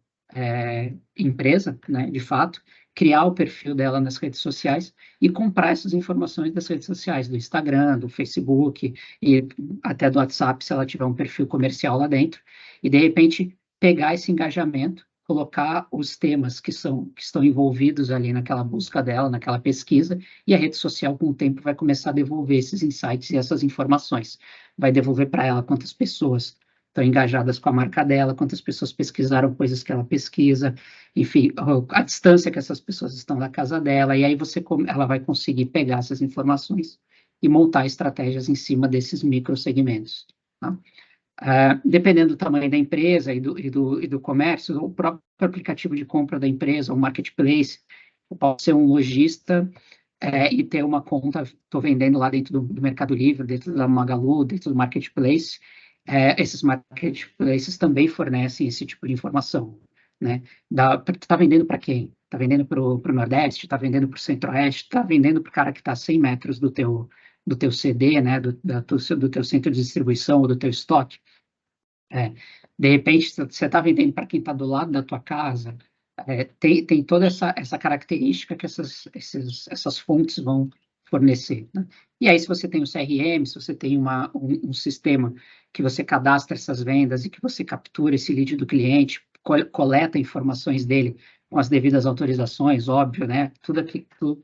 empresa, né, de fato, criar o perfil dela nas redes sociais e comprar essas informações das redes sociais, do Instagram, do Facebook e até do WhatsApp, se ela tiver um perfil comercial lá dentro, e de repente pegar esse engajamento, colocar os temas que estão envolvidos ali naquela busca dela, naquela pesquisa, e a rede social com o tempo vai começar a devolver esses insights e essas informações. Vai devolver para ela quantas pessoas estão engajadas com a marca dela, quantas pessoas pesquisaram coisas que ela pesquisa, enfim, a distância que essas pessoas estão da casa dela, e aí ela vai conseguir pegar essas informações e montar estratégias em cima desses microsegmentos. Tá? Dependendo do tamanho da empresa e do comércio, o próprio aplicativo de compra da empresa, o marketplace, pode ser um lojista e ter uma conta, estou vendendo lá dentro do Mercado Livre, dentro da Magalu, dentro do marketplace. Esses marketplaces também fornecem esse tipo de informação, né? Está vendendo para quem? Está vendendo para o Nordeste, está vendendo para o Centro-Oeste, está vendendo para o cara que está a 100 metros do teu CD, né? Do teu centro de distribuição ou do teu estoque. De repente, você está vendendo para quem está do lado da tua casa. Tem toda essa característica que essas fontes vão fornecer, né? E aí, se você tem um CRM, se você tem um sistema que você cadastra essas vendas e que você captura esse lead do cliente, coleta informações dele com as devidas autorizações, óbvio, né? Sempre que eu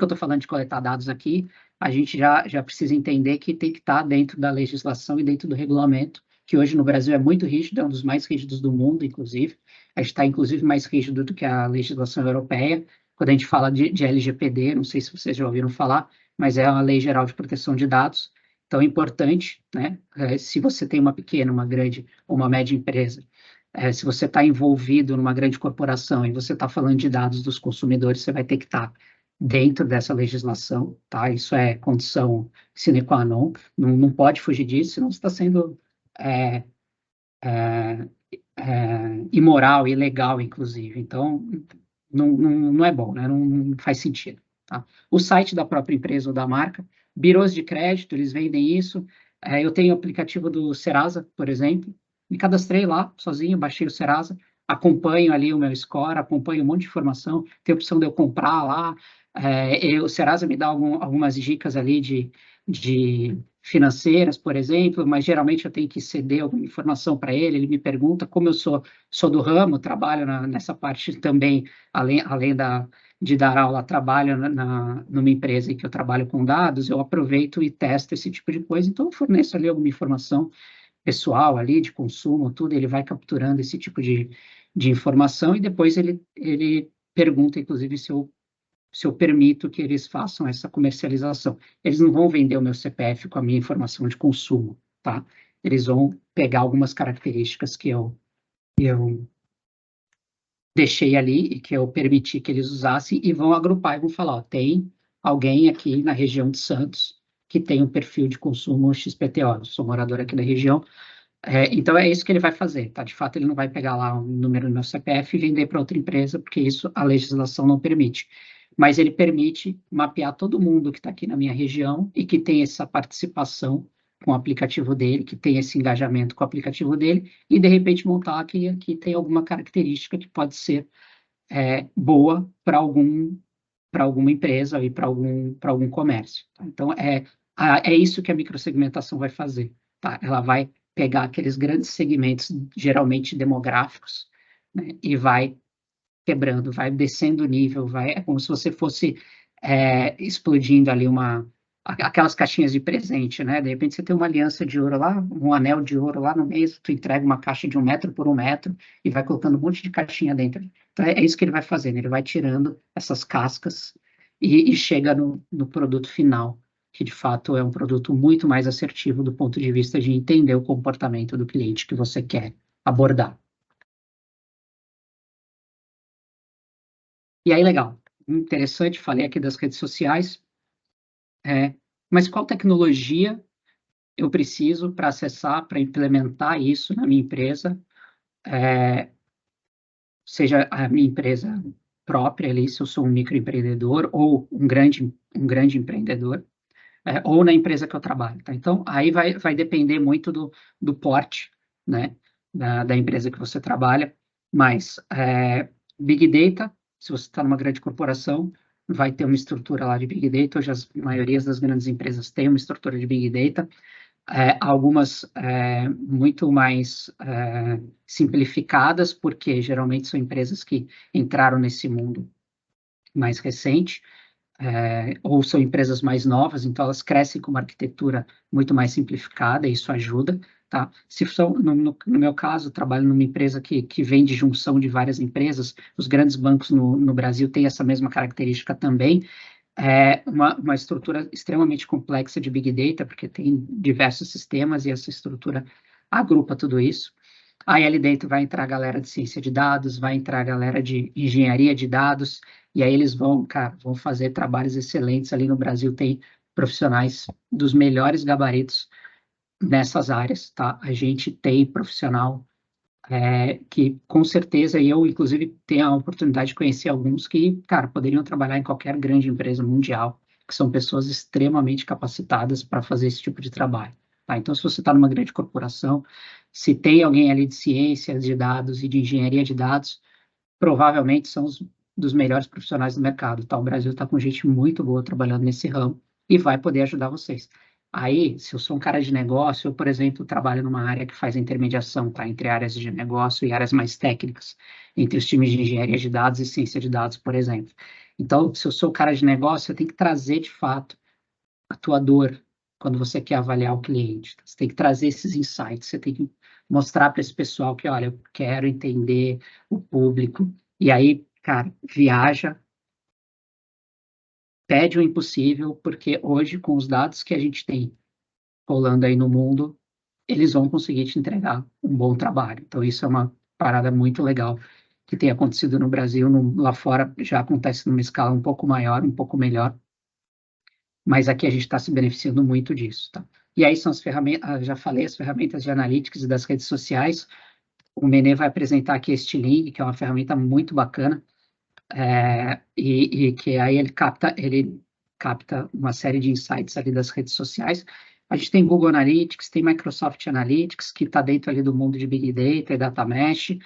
estou falando de coletar dados aqui, a gente já precisa entender que tem que estar dentro da legislação e dentro do regulamento, que hoje no Brasil é muito rígido, é um dos mais rígidos do mundo, inclusive. A gente está, inclusive, mais rígido do que a legislação europeia. Quando a gente fala de LGPD, não sei se vocês já ouviram falar, mas é uma Lei Geral de Proteção de Dados. Então, é importante, né? Se você tem uma pequena, uma grande ou uma média empresa, se você está envolvido numa grande corporação e você está falando de dados dos consumidores, você vai ter que estar dentro dessa legislação, tá? Isso é condição sine qua non, não pode fugir disso, senão você está sendo imoral, ilegal, inclusive. Então, não é bom, né? Não faz sentido. Tá? O site da própria empresa ou da marca, birôs de crédito, eles vendem isso. Eu tenho o aplicativo do Serasa, por exemplo, me cadastrei lá, sozinho, baixei o Serasa, acompanho ali o meu score, acompanho um monte de informação, tem a opção de eu comprar lá, o Serasa me dá algumas dicas ali de financeiras, por exemplo, mas geralmente eu tenho que ceder alguma informação para ele me pergunta, como eu sou do ramo, trabalho nessa parte também, além de dar aula, trabalho numa empresa em que eu trabalho com dados, eu aproveito e testo esse tipo de coisa, então eu forneço ali alguma informação pessoal ali, de consumo, tudo, ele vai capturando esse tipo de informação e depois ele pergunta, inclusive, se eu permito que eles façam essa comercialização. Eles não vão vender o meu CPF com a minha informação de consumo, tá? Eles vão pegar algumas características que eu deixei ali e que eu permiti que eles usassem e vão agrupar e vão falar, tem alguém aqui na região de Santos que tem um perfil de consumo XPTO, eu sou morador aqui da região, então é isso que ele vai fazer, tá? De fato, ele não vai pegar lá o número do meu CPF e vender para outra empresa, porque isso a legislação não permite. Mas ele permite mapear todo mundo que está aqui na minha região e que tem essa participação com o aplicativo dele, que tem esse engajamento com o aplicativo dele, e de repente montar que aqui tem alguma característica que pode ser boa para alguma empresa e para algum comércio. Tá? Então, É isso que a microsegmentação vai fazer, tá? Ela vai pegar aqueles grandes segmentos, geralmente demográficos, né, e vai quebrando, vai descendo o nível, é como se você fosse explodindo ali aquelas caixinhas de presente, né? De repente você tem uma aliança de ouro lá, um anel de ouro lá no meio, tu entrega uma caixa de 1 metro por 1 metro e vai colocando um monte de caixinha dentro. Então é isso que ele vai fazendo, ele vai tirando essas cascas e chega no produto final, que de fato é um produto muito mais assertivo do ponto de vista de entender o comportamento do cliente que você quer abordar. E aí, legal, interessante, falei aqui das redes sociais, mas qual tecnologia eu preciso para acessar, para implementar isso na minha empresa, seja a minha empresa própria ali, se eu sou um microempreendedor ou um grande empreendedor, ou na empresa que eu trabalho, tá? Então, aí vai depender muito do porte, né, da empresa que você trabalha, mas Big Data, se você está numa grande corporação, vai ter uma estrutura lá de Big Data, hoje as maiorias das grandes empresas têm uma estrutura de Big Data, algumas muito mais simplificadas, porque geralmente são empresas que entraram nesse mundo mais recente, ou são empresas mais novas, então elas crescem com uma arquitetura muito mais simplificada, e isso ajuda, tá? Se são, no meu caso, trabalho numa empresa que vem de junção de várias empresas, os grandes bancos no Brasil têm essa mesma característica também, uma estrutura extremamente complexa de Big Data, porque tem diversos sistemas e essa estrutura agrupa tudo isso. Aí ali dentro vai entrar a galera de ciência de dados, vai entrar a galera de engenharia de dados, e aí eles vão fazer trabalhos excelentes. Ali no Brasil tem profissionais dos melhores gabaritos nessas áreas, tá? A gente tem profissional que com certeza, e eu inclusive tenho a oportunidade de conhecer alguns que, cara, poderiam trabalhar em qualquer grande empresa mundial, que são pessoas extremamente capacitadas para fazer esse tipo de trabalho. Tá? Então, se você está numa grande corporação, se tem alguém ali de ciências de dados e de engenharia de dados, provavelmente são os dos melhores profissionais do mercado. Tá? O Brasil está com gente muito boa trabalhando nesse ramo e vai poder ajudar vocês. Aí, se eu sou um cara de negócio, eu, por exemplo, trabalho numa área que faz a intermediação, tá? Entre áreas de negócio e áreas mais técnicas, entre os times de engenharia de dados e ciência de dados, por exemplo. Então, se eu sou cara de negócio, eu tenho que trazer, de fato, a tua dor quando você quer avaliar o cliente. Você tem que trazer esses insights, você tem que mostrar para esse pessoal que, olha, eu quero entender o público. E aí, cara, viaja, pede o impossível, porque hoje, com os dados que a gente tem rolando aí no mundo, eles vão conseguir te entregar um bom trabalho. Então, isso é uma parada muito legal que tem acontecido no Brasil. Lá fora já acontece numa escala um pouco maior, um pouco melhor, mas aqui a gente está se beneficiando muito disso, tá? E aí são as ferramentas, já falei, as ferramentas de analytics e das redes sociais. O Menê vai apresentar aqui este link, que é uma ferramenta muito bacana, e que aí ele capta uma série de insights ali das redes sociais. A gente tem Google Analytics, tem Microsoft Analytics, que está dentro ali do mundo de Big Data e Data Mesh.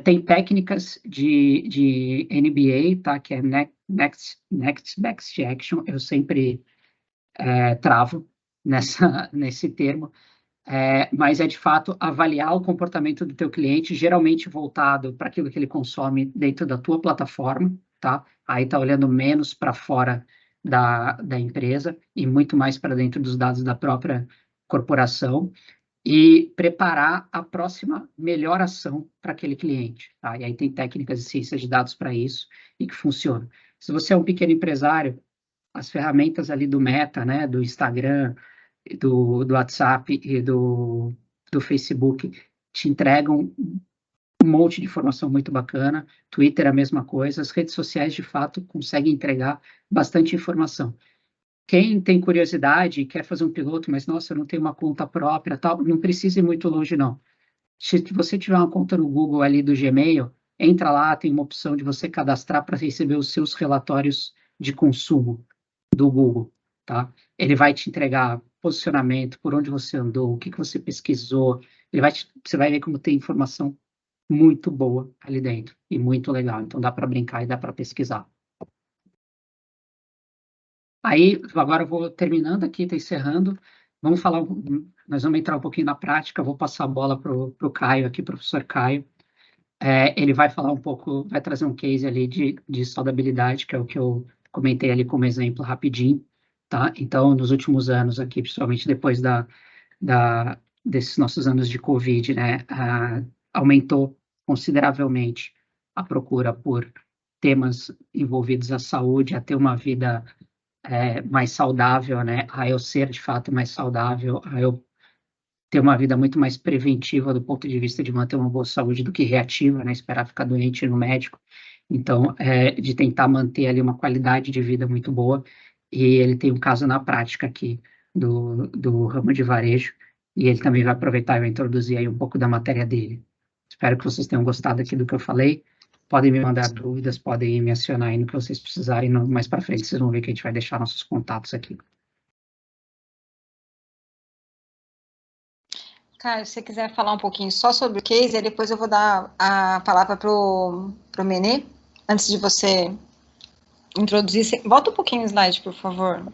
Tem técnicas de NBA, tá? Que é Next Best Action. Eu sempre travo nesse termo. Mas é de fato avaliar o comportamento do teu cliente, geralmente voltado para aquilo que ele consome dentro da tua plataforma, tá? Aí está olhando menos para fora da empresa e muito mais para dentro dos dados da própria corporação e preparar a próxima melhor ação para aquele cliente, tá? E aí tem técnicas de ciência de dados para isso e que funcionam. Se você é um pequeno empresário, as ferramentas ali do Meta, né, do Instagram, do WhatsApp e do Facebook te entregam um monte de informação muito bacana. Twitter é a mesma coisa. As redes sociais, de fato, conseguem entregar bastante informação. Quem tem curiosidade e quer fazer um piloto, mas, nossa, eu não tenho uma conta própria, tal, não precisa ir muito longe, não. Se você tiver uma conta no Google ali do Gmail, entra lá, tem uma opção de você cadastrar para receber os seus relatórios de consumo do Google, tá? Ele vai te entregar posicionamento, por onde você andou, o que você pesquisou, você vai ver como tem informação muito boa ali dentro e muito legal. Então dá para brincar e dá para pesquisar. Aí, agora eu vou terminando aqui, estou encerrando. Vamos falar, nós vamos entrar um pouquinho na prática. Vou passar a bola para o Caio aqui, professor Caio. Ele vai falar um pouco, vai trazer um case ali de saudabilidade, que é o que eu comentei ali como exemplo rapidinho, tá? Então, nos últimos anos aqui, principalmente depois desses nossos anos de Covid, né, aumentou consideravelmente a procura por temas envolvidos à saúde, a ter uma vida mais saudável, né, a eu ser de fato mais saudável, a eu ter uma vida muito mais preventiva do ponto de vista de manter uma boa saúde do que reativa, né, esperar ficar doente no médico. Então, de tentar manter ali uma qualidade de vida muito boa. E ele tem um caso na prática aqui do ramo de varejo, e ele também vai aproveitar e vai introduzir aí um pouco da matéria dele. Espero que vocês tenham gostado aqui do que eu falei. Podem me mandar dúvidas, podem me acionar aí no que vocês precisarem. Mais para frente vocês vão ver que a gente vai deixar nossos contatos aqui. Caio, se você quiser falar um pouquinho só sobre o case, aí depois eu vou dar a palavra para o Menê, antes de você introduzir. Volta um pouquinho o slide, por favor.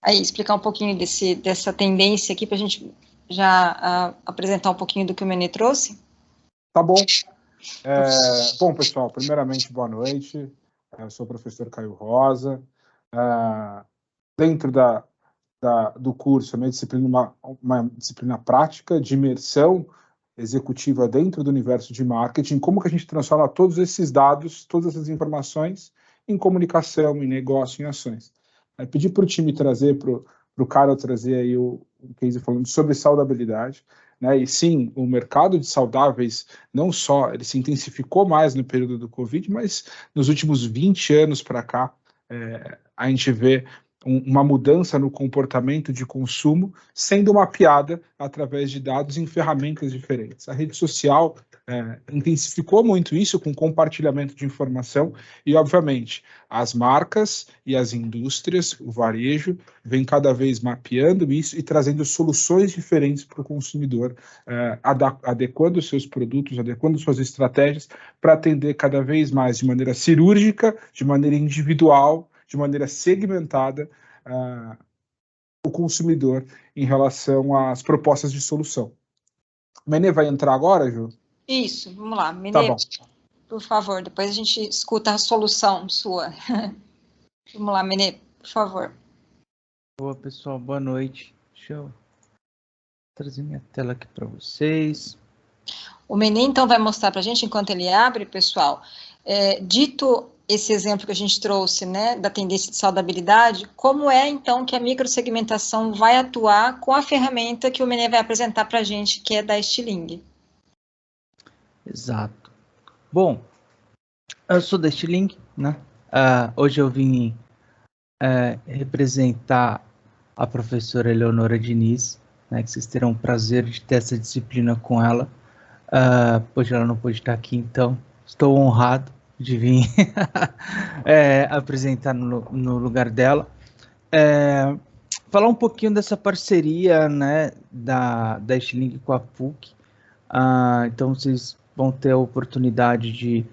Aí, explicar um pouquinho dessa tendência aqui, para a gente já apresentar um pouquinho do que o Menê trouxe. Tá bom. Bom, pessoal, primeiramente, boa noite. Eu sou o professor Caio Rosa. Dentro do curso, a minha disciplina uma disciplina prática de imersão executiva dentro do universo de marketing, como que a gente transforma todos esses dados, todas essas informações em comunicação, em negócio, em ações. Aí pedi para o time trazer, para o Carol trazer aí o case falando sobre saudabilidade, né? E sim, o mercado de saudáveis, não só, ele se intensificou mais no período do Covid, mas nos últimos 20 anos para cá, a gente vê uma mudança no comportamento de consumo sendo mapeada através de dados em ferramentas diferentes. A rede social intensificou muito isso com compartilhamento de informação e, obviamente, as marcas e as indústrias, o varejo, vem cada vez mapeando isso e trazendo soluções diferentes para o consumidor, adequando seus produtos, adequando suas estratégias para atender cada vez mais de maneira cirúrgica, de maneira individual, de maneira segmentada, o consumidor em relação às propostas de solução. O Menê vai entrar agora, Ju? Isso, vamos lá. Menê, tá bom. Por favor, depois a gente escuta a solução sua. Vamos lá, Menê, por favor. Boa, pessoal, boa noite. Deixa eu trazer minha tela aqui para vocês. O Menê, então, vai mostrar para a gente, enquanto ele abre, pessoal, dito esse exemplo que a gente trouxe, né, da tendência de saudabilidade, como é, então, que a microsegmentação vai atuar com a ferramenta que o Menê vai apresentar para a gente, que é da Stiling. Exato. Bom, eu sou da Stiling, né? Hoje eu vim representar a professora Eleonora Diniz, né, que vocês terão o prazer de ter essa disciplina com ela. Hoje ela não pôde estar aqui, então estou honrado de vir apresentar no lugar dela. Falar um pouquinho dessa parceria, né, da Stiling com a PUC. Então vocês vão ter a oportunidade de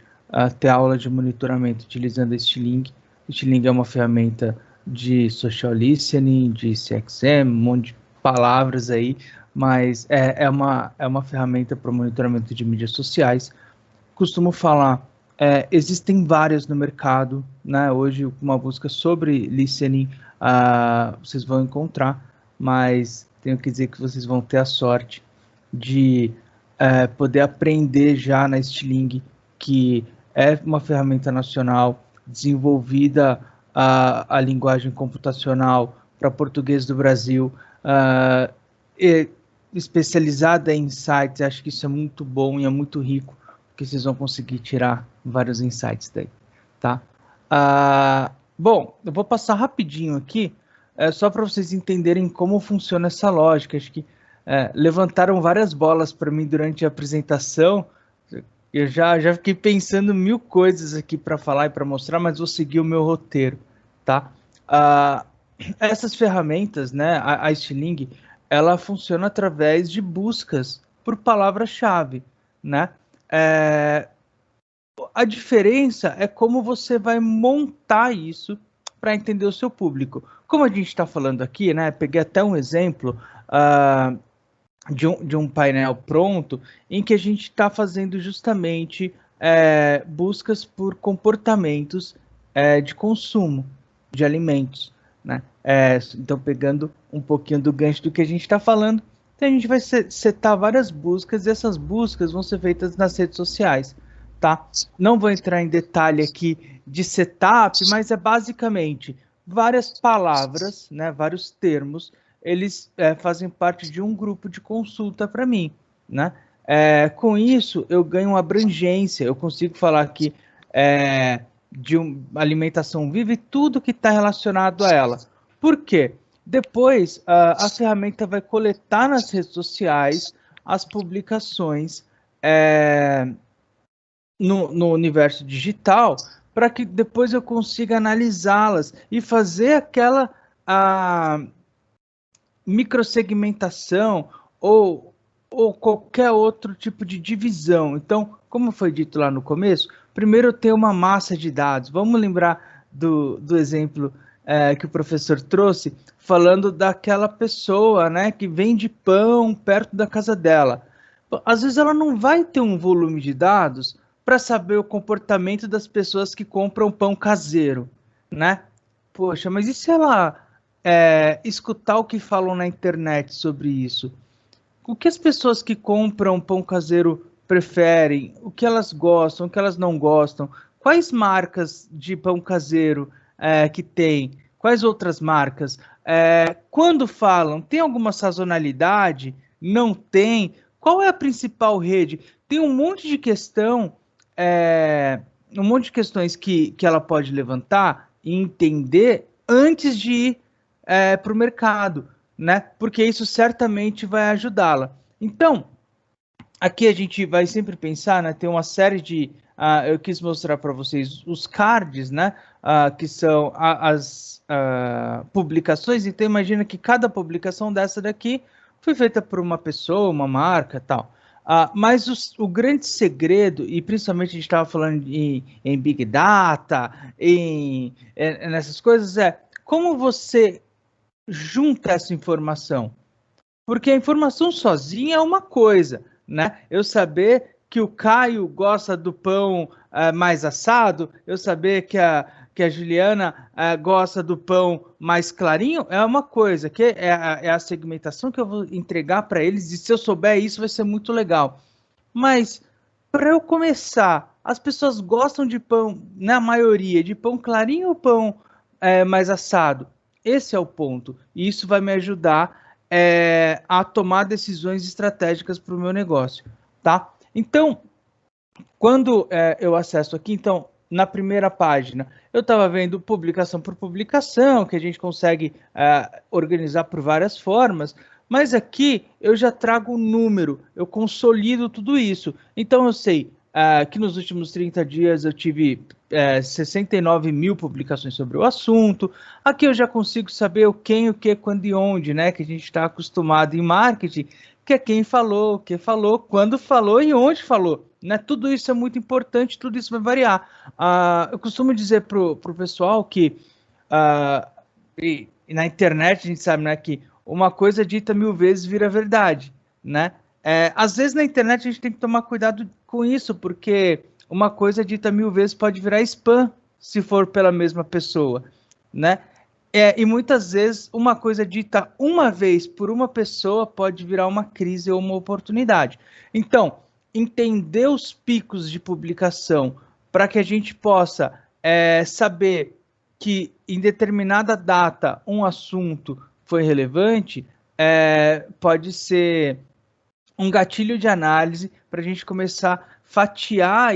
ter aula de monitoramento utilizando a Stiling. Stiling é uma ferramenta de social listening, de CXM, um monte de palavras aí, mas é uma ferramenta para monitoramento de mídias sociais. Costumo falar, existem várias no mercado, né? Hoje uma busca sobre listening vocês vão encontrar, mas tenho que dizer que vocês vão ter a sorte de poder aprender já na Stiling, que é uma ferramenta nacional desenvolvida a linguagem computacional para português do Brasil, especializada em insights. Acho que isso é muito bom e é muito rico, porque vocês vão conseguir tirar vários insights daí, tá? Bom, eu vou passar rapidinho aqui, só para vocês entenderem como funciona essa lógica. Acho que levantaram várias bolas para mim durante a apresentação. Eu já fiquei pensando 1000 coisas aqui para falar e para mostrar, mas vou seguir o meu roteiro, tá? Essas ferramentas, né, a Stiling, ela funciona através de buscas por palavra-chave, né? A diferença é como você vai montar isso para entender o seu público. Como a gente está falando aqui, né, peguei até um exemplo de um painel pronto, em que a gente está fazendo justamente buscas por comportamentos de consumo de alimentos, né? Então, pegando um pouquinho do gancho do que a gente está falando, então a gente vai setar várias buscas, e essas buscas vão ser feitas nas redes sociais, tá? Não vou entrar em detalhe aqui de setup, mas é basicamente várias palavras, né, vários termos, eles fazem parte de um grupo de consulta para mim, né? Com isso, eu ganho uma abrangência, eu consigo falar aqui de alimentação viva e tudo que está relacionado a ela. Por quê? Depois, a ferramenta vai coletar nas redes sociais as publicações no universo digital, para que depois eu consiga analisá-las e fazer aquela microsegmentação ou qualquer outro tipo de divisão. Então, como foi dito lá no começo, primeiro eu tenho uma massa de dados. Vamos lembrar do exemplo que o professor trouxe, falando daquela pessoa, né, que vende pão perto da casa dela. Às vezes ela não vai ter um volume de dados para saber o comportamento das pessoas que compram pão caseiro, né? Poxa, mas e se ela escutar o que falam na internet sobre isso? O que as pessoas que compram pão caseiro preferem? O que elas gostam? O que elas não gostam? Quais marcas de pão caseiro que tem? Quais outras marcas? Quando falam, tem alguma sazonalidade? Não tem? Qual é a principal rede? Tem um monte de questão, um monte de questões que ela pode levantar e entender antes de ir para o mercado, né? Porque isso certamente vai ajudá-la. Então, aqui a gente vai sempre pensar, né? Tem uma série de... eu quis mostrar para vocês os cards, né? Que são as publicações. Então, imagina que cada publicação dessa daqui foi feita por uma pessoa, uma marca, tal. Mas o grande segredo, e principalmente a gente estava falando em Big Data, nessas coisas, como você junta essa informação. Porque a informação sozinha é uma coisa, né? Eu saber que o Caio gosta do pão mais assado, eu saber que a Juliana gosta do pão mais clarinho, é uma coisa, que é a segmentação que eu vou entregar para eles, e se eu souber isso vai ser muito legal. Mas, para eu começar, as pessoas gostam de pão, na maioria, de pão clarinho ou pão mais assado? Esse é o ponto, e isso vai me ajudar a tomar decisões estratégicas para o meu negócio, tá? Então, quando eu acesso aqui, então, na primeira página, eu estava vendo publicação por publicação, que a gente consegue organizar por várias formas, mas aqui eu já trago um número, eu consolido tudo isso. Então, eu sei que nos últimos 30 dias eu tive 69 mil publicações sobre o assunto. Aqui eu já consigo saber o quem, o que, quando e onde, né? Que a gente está acostumado em marketing, que é quem falou, o que falou, quando falou e onde falou. Né? Tudo isso é muito importante, tudo isso vai variar. Eu costumo dizer para o pessoal que e na internet a gente sabe, né, que uma coisa dita 1000 vezes vira verdade, né? Às vezes na internet a gente tem que tomar cuidado com isso, porque uma coisa dita 1000 vezes pode virar spam, se for pela mesma pessoa, né? E muitas vezes uma coisa dita uma vez por uma pessoa pode virar uma crise ou uma oportunidade. Então, entender os picos de publicação para que a gente possa saber que em determinada data um assunto foi relevante, pode ser um gatilho de análise para a gente começar a fatiar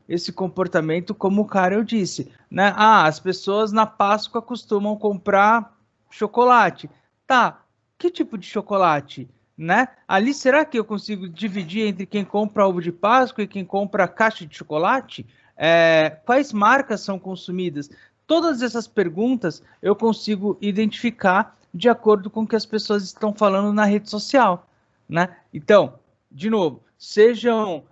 esse comportamento, como o Karel disse, né? As pessoas na Páscoa costumam comprar chocolate. Tá, que tipo de chocolate? Né? Ali, será que eu consigo dividir entre quem compra ovo de Páscoa e quem compra caixa de chocolate? Quais marcas são consumidas? Todas essas perguntas eu consigo identificar de acordo com o que as pessoas estão falando na rede social, né? Então, de novo, sejam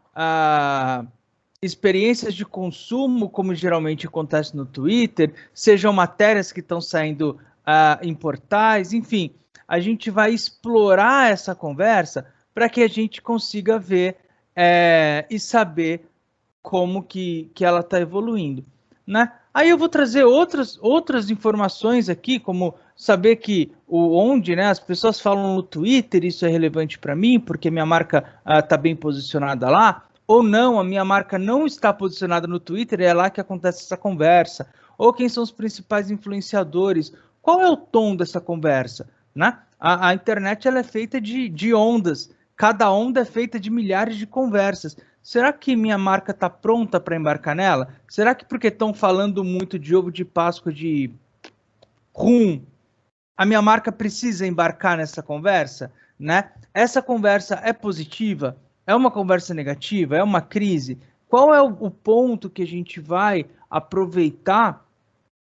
experiências de consumo, como geralmente acontece no Twitter, sejam matérias que estão saindo em portais, enfim, a gente vai explorar essa conversa para que a gente consiga ver e saber como que ela está evoluindo, né? Aí eu vou trazer outras informações aqui, como saber que onde, né, as pessoas falam no Twitter, isso é relevante para mim, porque minha marca está bem posicionada lá, ou não, a minha marca não está posicionada no Twitter, é lá que acontece essa conversa, ou quem são os principais influenciadores, qual é o tom dessa conversa, né? A internet ela é feita de ondas, cada onda é feita de milhares de conversas. Será que minha marca está pronta para embarcar nela? Será que porque estão falando muito de ovo de Páscoa de rum, a minha marca precisa embarcar nessa conversa, né? Essa conversa é positiva? É uma conversa negativa? É uma crise? Qual é o ponto que a gente vai aproveitar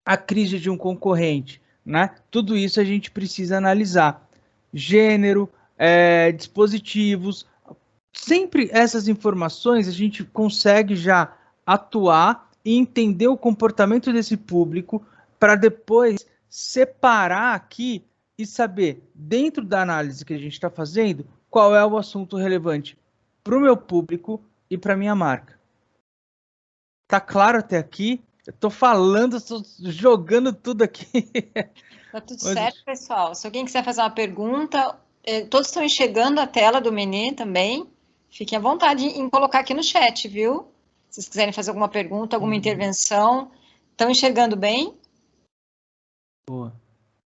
a crise de um concorrente, né? Tudo isso a gente precisa analisar. Gênero, dispositivos, sempre essas informações a gente consegue já atuar e entender o comportamento desse público para depois separar aqui e saber, dentro da análise que a gente está fazendo, qual é o assunto relevante para o meu público e para a minha marca. Tá claro até aqui? Eu estou falando, estou jogando tudo aqui. Tá tudo certo, pessoal. Se alguém quiser fazer uma pergunta, todos estão enxergando a tela do Menê também. Fiquem à vontade em colocar aqui no chat, viu? Se vocês quiserem fazer alguma pergunta, alguma intervenção. Estão enxergando bem? Boa.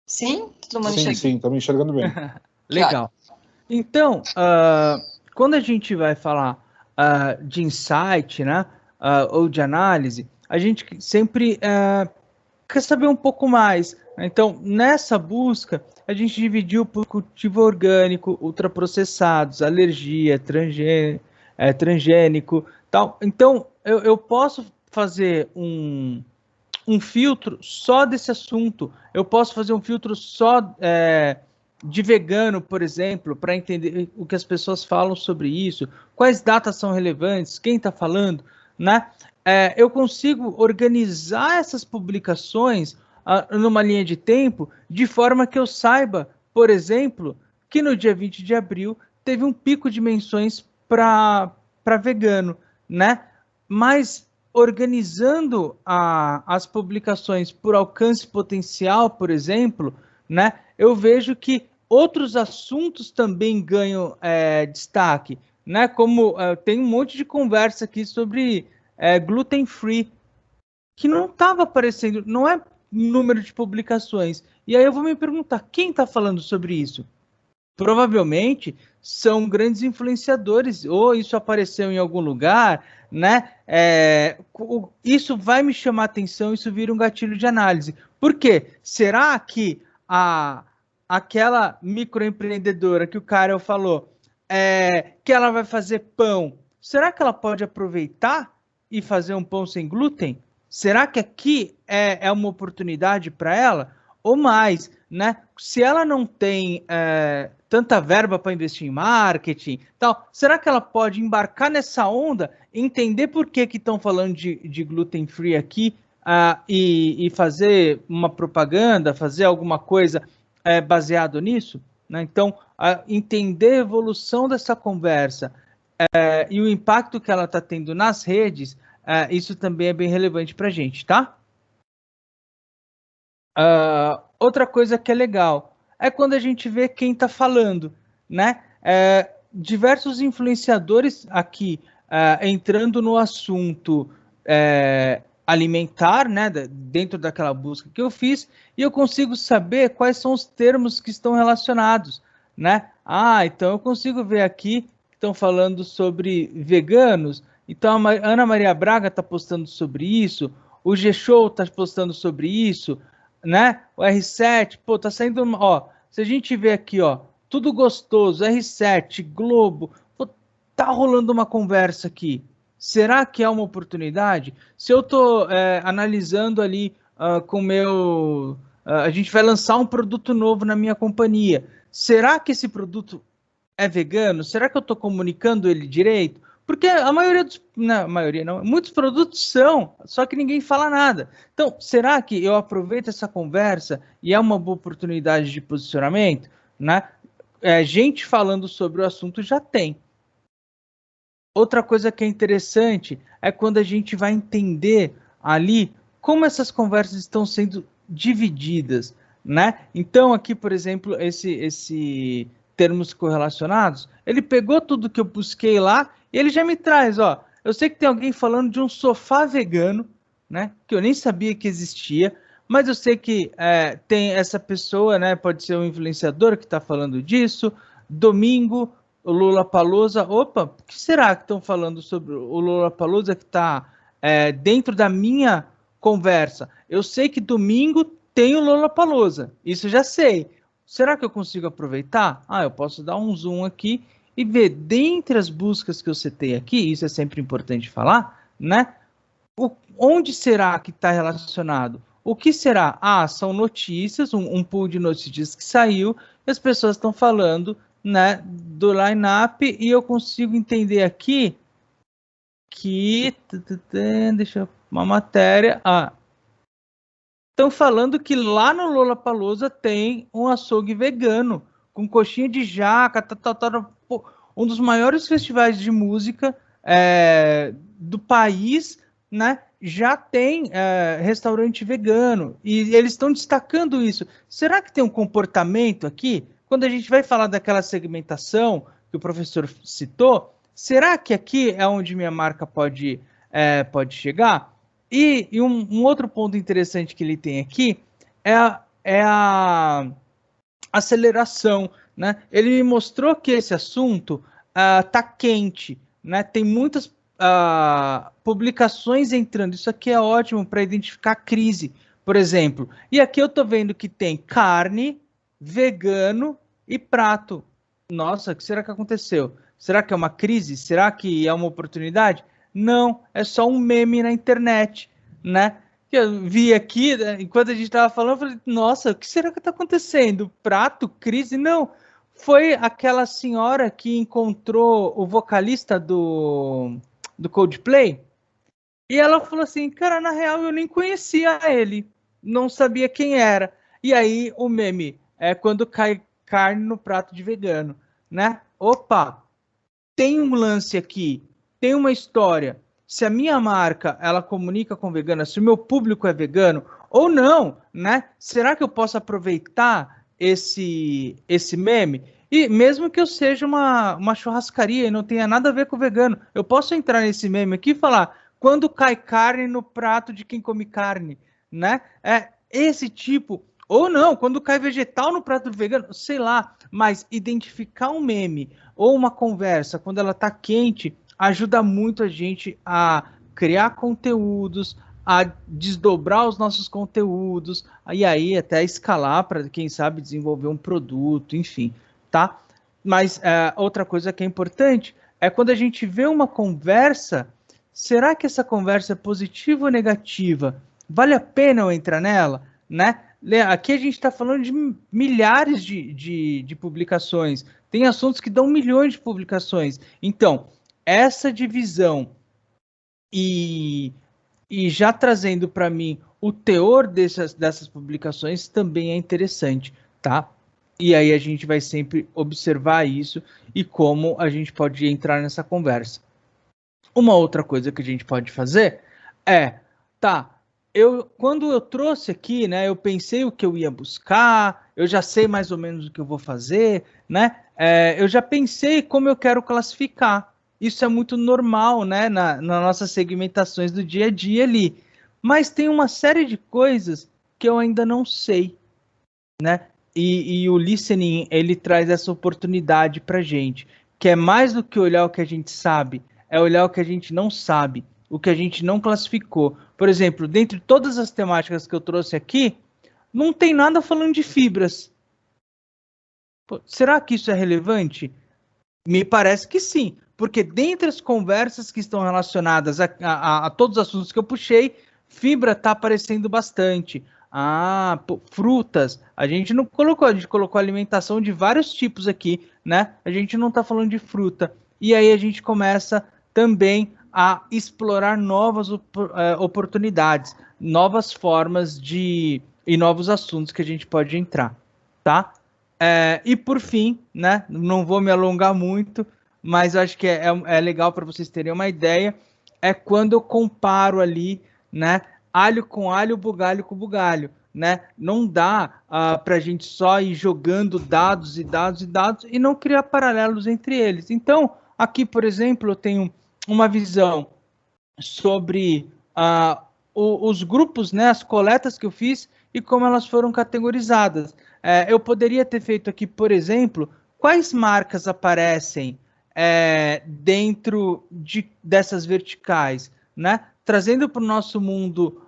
Sim? Todo mundo enxergando? Sim, estamos enxergando bem. Legal. Então, quando a gente vai falar de insight, né, ou de análise, a gente sempre quer saber um pouco mais. Então, nessa busca, a gente dividiu por cultivo orgânico, ultraprocessados, alergia, transgênico, tal. Então, eu posso fazer um filtro só desse assunto. Eu posso fazer um filtro só de vegano, por exemplo, para entender o que as pessoas falam sobre isso, quais datas são relevantes, quem está falando, né? Eu consigo organizar essas publicações numa linha de tempo, de forma que eu saiba, por exemplo, que no dia 20 de abril teve um pico de menções para vegano, né? Mas organizando as publicações por alcance potencial, por exemplo, né? Eu vejo que outros assuntos também ganham destaque, né? Como tem um monte de conversa aqui sobre gluten free, que não estava aparecendo, não é número de publicações. E aí eu vou me perguntar, quem está falando sobre isso? Provavelmente são grandes influenciadores, ou isso apareceu em algum lugar, né? Isso vai me chamar atenção, isso vira um gatilho de análise. Por quê? Será que aquela microempreendedora que o Karel falou, que ela vai fazer pão, será que ela pode aproveitar e fazer um pão sem glúten? Será que aqui é uma oportunidade para ela? Ou mais, né? Se ela não tem tanta verba para investir em marketing, tal, será que ela pode embarcar nessa onda, entender por que estão falando de gluten free aqui e fazer uma propaganda, fazer alguma coisa baseado nisso? Né? Então, entender a evolução dessa conversa e o impacto que ela está tendo nas redes, isso também é bem relevante para a gente, tá? Outra coisa que é legal é quando a gente vê quem está falando, né? Diversos influenciadores aqui entrando no assunto alimentar, né? Dentro daquela busca que eu fiz, e eu consigo saber quais são os termos que estão relacionados, né? Então eu consigo ver aqui que estão falando sobre veganos. Então a Ana Maria Braga está postando sobre isso, o G-Show está postando sobre isso, né? O R7, pô, tá saindo, ó, se a gente vê aqui, ó, tudo gostoso, R7, Globo, pô, tá rolando uma conversa aqui. Será que é uma oportunidade? Se eu tô analisando ali com o meu... a gente vai lançar um produto novo na minha companhia. Será que esse produto é vegano? Será que eu tô comunicando ele direito? Porque a maioria não, a maioria não, muitos produtos são, só que ninguém fala nada. Então, será que eu aproveito essa conversa e é uma boa oportunidade de posicionamento, né? Gente falando sobre o assunto já tem. Outra coisa que é interessante é quando a gente vai entender ali como essas conversas estão sendo divididas, né? Então, aqui, por exemplo, esse termos correlacionados, ele pegou tudo que eu busquei lá e ele já me traz, ó, eu sei que tem alguém falando de um sofá vegano, né? Que eu nem sabia que existia, mas eu sei que tem essa pessoa, né? Pode ser um influenciador que está falando disso. Domingo, o Lollapalooza, opa, o que será que estão falando sobre o Lollapalooza que está dentro da minha conversa? Eu sei que domingo tem o Lollapalooza, isso eu já sei. Será que eu consigo aproveitar? Eu posso dar um zoom aqui e ver dentre as buscas que eu setei aqui, isso é sempre importante falar, né? Onde será que está relacionado? O que será? São notícias, um pool de notícias que saiu, e as pessoas estão falando, né, do line-up, e eu consigo entender aqui que deixa eu uma matéria. Estão falando que lá no Lollapalooza tem um açougue vegano com coxinha de jaca, um dos maiores festivais de música do país, né? Já tem restaurante vegano e eles estão destacando isso. Será que tem um comportamento aqui? Quando a gente vai falar daquela segmentação que o professor citou, será que aqui é onde minha marca pode chegar? E um outro ponto interessante que ele tem aqui é a aceleração, né? Ele me mostrou que esse assunto está quente, né? Tem muitas publicações entrando. Isso aqui é ótimo para identificar crise, por exemplo. E aqui eu estou vendo que tem carne, vegano e prato. Nossa, o que será que aconteceu? Será que é uma crise? Será que é uma oportunidade? Não, é só um meme na internet, né? Eu vi aqui, enquanto a gente estava falando, eu falei, nossa, o que será que está acontecendo? Prato, crise? Não, foi aquela senhora que encontrou o vocalista do Coldplay, e ela falou assim, cara, na real eu nem conhecia ele, não sabia quem era. E aí o meme é quando cai carne no prato de vegano, né? Opa, tem um lance aqui, tem uma história. Se a minha marca, ela comunica com vegana, se o meu público é vegano ou não, né? Será que eu posso aproveitar esse meme? E mesmo que eu seja uma churrascaria e não tenha nada a ver com vegano, eu posso entrar nesse meme aqui e falar quando cai carne no prato de quem come carne, né? Esse tipo, ou não, quando cai vegetal no prato do vegano, sei lá, mas identificar um meme ou uma conversa quando ela tá quente ajuda muito a gente a criar conteúdos, a desdobrar os nossos conteúdos, e aí até escalar para, quem sabe, desenvolver um produto, enfim, tá? Mas outra coisa que é importante é quando a gente vê uma conversa, será que essa conversa é positiva ou negativa? Vale a pena eu entrar nela, né? Aqui a gente está falando de milhares de publicações, tem assuntos que dão milhões de publicações, então essa divisão e já trazendo para mim o teor dessas publicações também é interessante, tá? E aí a gente vai sempre observar isso e como a gente pode entrar nessa conversa. Uma outra coisa que a gente pode fazer quando eu trouxe aqui, né, eu pensei o que eu ia buscar, eu já sei mais ou menos o que eu vou fazer, né? Eu já pensei como eu quero classificar. Isso é muito normal, né, nas nossas segmentações do dia a dia ali. Mas tem uma série de coisas que eu ainda não sei, né? E o listening, ele traz essa oportunidade para a gente, que é mais do que olhar o que a gente sabe, é olhar o que a gente não sabe, o que a gente não classificou. Por exemplo, dentre todas as temáticas que eu trouxe aqui, não tem nada falando de fibras. Pô, será que isso é relevante? Me parece que sim, porque dentre as conversas que estão relacionadas a todos os assuntos que eu puxei, fibra está aparecendo bastante. Frutas, a gente não colocou, a gente colocou alimentação de vários tipos aqui, né? A gente não está falando de fruta. E aí a gente começa a também a explorar novas oportunidades, novas formas e novos assuntos que a gente pode entrar, tá? E por fim, né, não vou me alongar muito, mas acho que é legal para vocês terem uma ideia, é quando eu comparo ali, né, alho com alho, bugalho com bugalho, né? Não dá para a gente só ir jogando dados e dados e dados e não criar paralelos entre eles. Então, aqui, por exemplo, eu tenho uma visão sobre os grupos, né, as coletas que eu fiz e como elas foram categorizadas. Eu poderia ter feito aqui, por exemplo, quais marcas aparecem dentro dessas verticais, né? Trazendo para o nosso mundo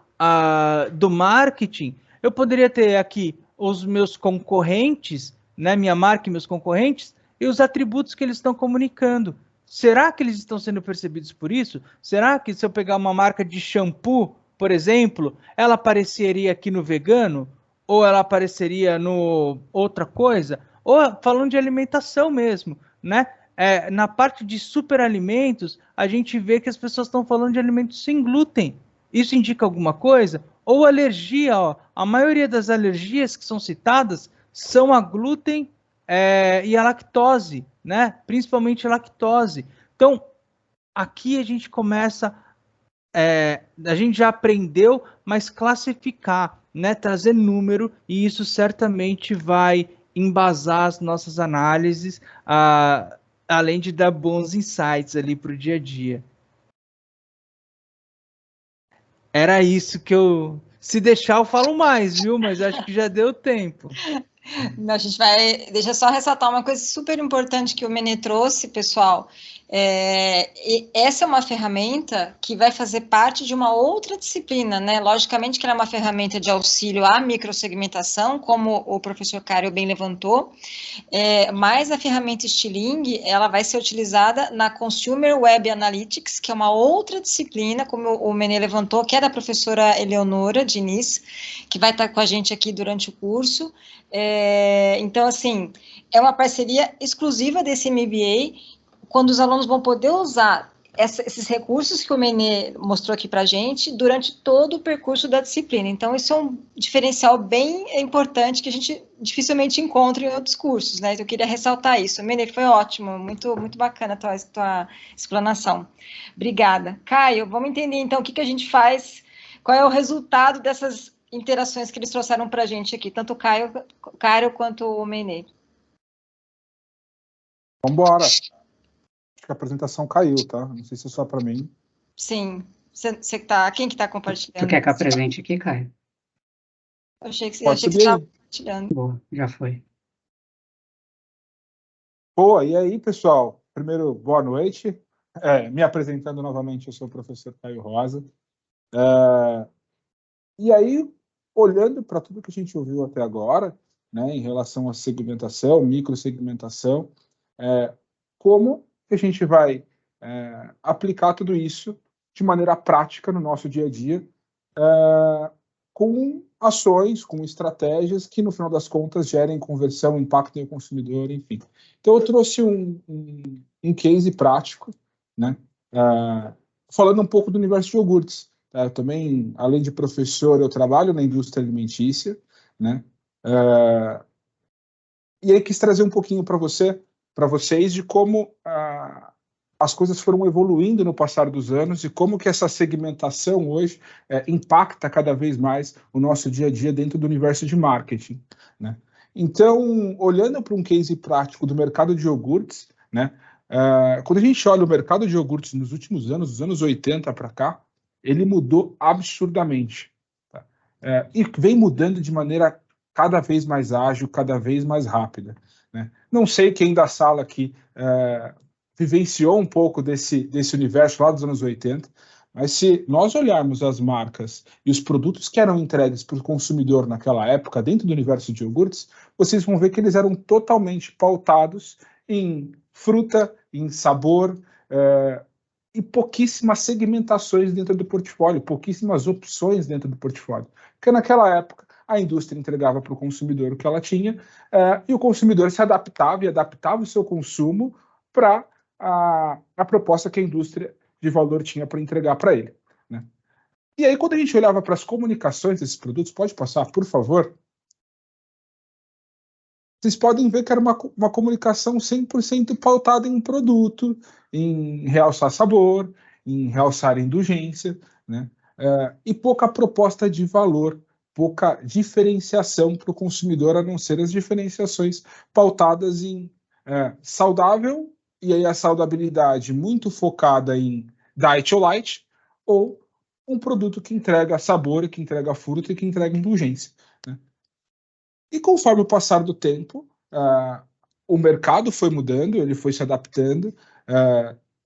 do marketing, eu poderia ter aqui os meus concorrentes, né, minha marca e meus concorrentes, e os atributos que eles estão comunicando. Será que eles estão sendo percebidos por isso? Será que se eu pegar uma marca de shampoo, por exemplo, ela apareceria aqui no vegano? Ou ela apareceria no outra coisa? Ou falando de alimentação mesmo, né? Na parte de superalimentos, a gente vê que as pessoas estão falando de alimentos sem glúten. Isso indica alguma coisa? Ou alergia, ó, a maioria das alergias que são citadas são a glúten e a lactose, né? Principalmente a lactose. Então, aqui a gente começa, a gente já aprendeu, mas classificar, né? Trazer número, e isso certamente vai embasar as nossas análises, além de dar bons insights ali para o dia a dia. Era isso que se deixar, eu falo mais, viu? Mas acho que já deu tempo. A gente vai... Deixa eu só ressaltar uma coisa super importante que o Menê trouxe, pessoal. Essa é uma ferramenta que vai fazer parte de uma outra disciplina, né? Logicamente que ela é uma ferramenta de auxílio à microsegmentação, como o professor Cário bem levantou, mas a ferramenta Stiling, ela vai ser utilizada na Consumer Web Analytics, que é uma outra disciplina, como o Menê levantou, que é da professora Eleonora Diniz, que vai estar com a gente aqui durante o curso. Então, assim, é uma parceria exclusiva desse MBA, quando os alunos vão poder usar esses recursos que o Menê mostrou aqui para a gente durante todo o percurso da disciplina. Então, isso é um diferencial bem importante que a gente dificilmente encontra em outros cursos, né? Então, eu queria ressaltar isso. Menê, foi ótimo, muito, muito bacana a tua explanação. Obrigada. Caio, vamos entender, então, o que a gente faz, qual é o resultado dessas interações que eles trouxeram para a gente aqui, tanto o Cário quanto o Menê. Vamos embora. Acho que a apresentação caiu, tá? Não sei se é só para mim. Sim. Quem que está compartilhando? Tu quer que eu apresente aqui, Caio? Eu achei que você estava compartilhando. Boa, já foi. Boa, e aí, pessoal? Primeiro, boa noite. Me apresentando novamente, eu sou o professor Caio Rosa. E aí, olhando para tudo que a gente ouviu até agora, né, em relação à segmentação, microsegmentação, como que a gente vai aplicar tudo isso de maneira prática no nosso dia a dia, com ações, com estratégias que, no final das contas, gerem conversão, impactem o consumidor, enfim. Então, eu trouxe um case prático, né, falando um pouco do universo de iogurtes. Eu também, além de professor, eu trabalho na indústria alimentícia, né, e aí quis trazer um pouquinho para vocês de como as coisas foram evoluindo no passar dos anos e como que essa segmentação hoje impacta cada vez mais o nosso dia a dia dentro do universo de marketing, né? Então, olhando para um case prático do mercado de iogurtes, né, quando a gente olha o mercado de iogurtes nos últimos anos, dos anos 80 para cá, ele mudou absurdamente, tá? E vem mudando de maneira cada vez mais ágil, cada vez mais rápida, né? Não sei quem da sala aqui vivenciou um pouco desse universo lá dos anos 80, mas se nós olharmos as marcas e os produtos que eram entregues para o consumidor naquela época, dentro do universo de iogurtes, vocês vão ver que eles eram totalmente pautados em fruta, em sabor, e pouquíssimas segmentações dentro do portfólio, pouquíssimas opções dentro do portfólio. Porque naquela época, a indústria entregava para o consumidor o que ela tinha, e o consumidor se adaptava e adaptava o seu consumo para a proposta que a indústria de valor tinha para entregar para ele, né? E aí, quando a gente olhava para as comunicações desses produtos, pode passar, por favor? Vocês podem ver que era uma comunicação 100% pautada em produto, em realçar sabor, em realçar indulgência, né? E pouca proposta de valor, pouca diferenciação para o consumidor, a não ser as diferenciações pautadas em saudável, e aí a saudabilidade muito focada em diet ou light, ou um produto que entrega sabor, que entrega fruta e que entrega indulgência, né? E conforme o passar do tempo, o mercado foi mudando, ele foi se adaptando,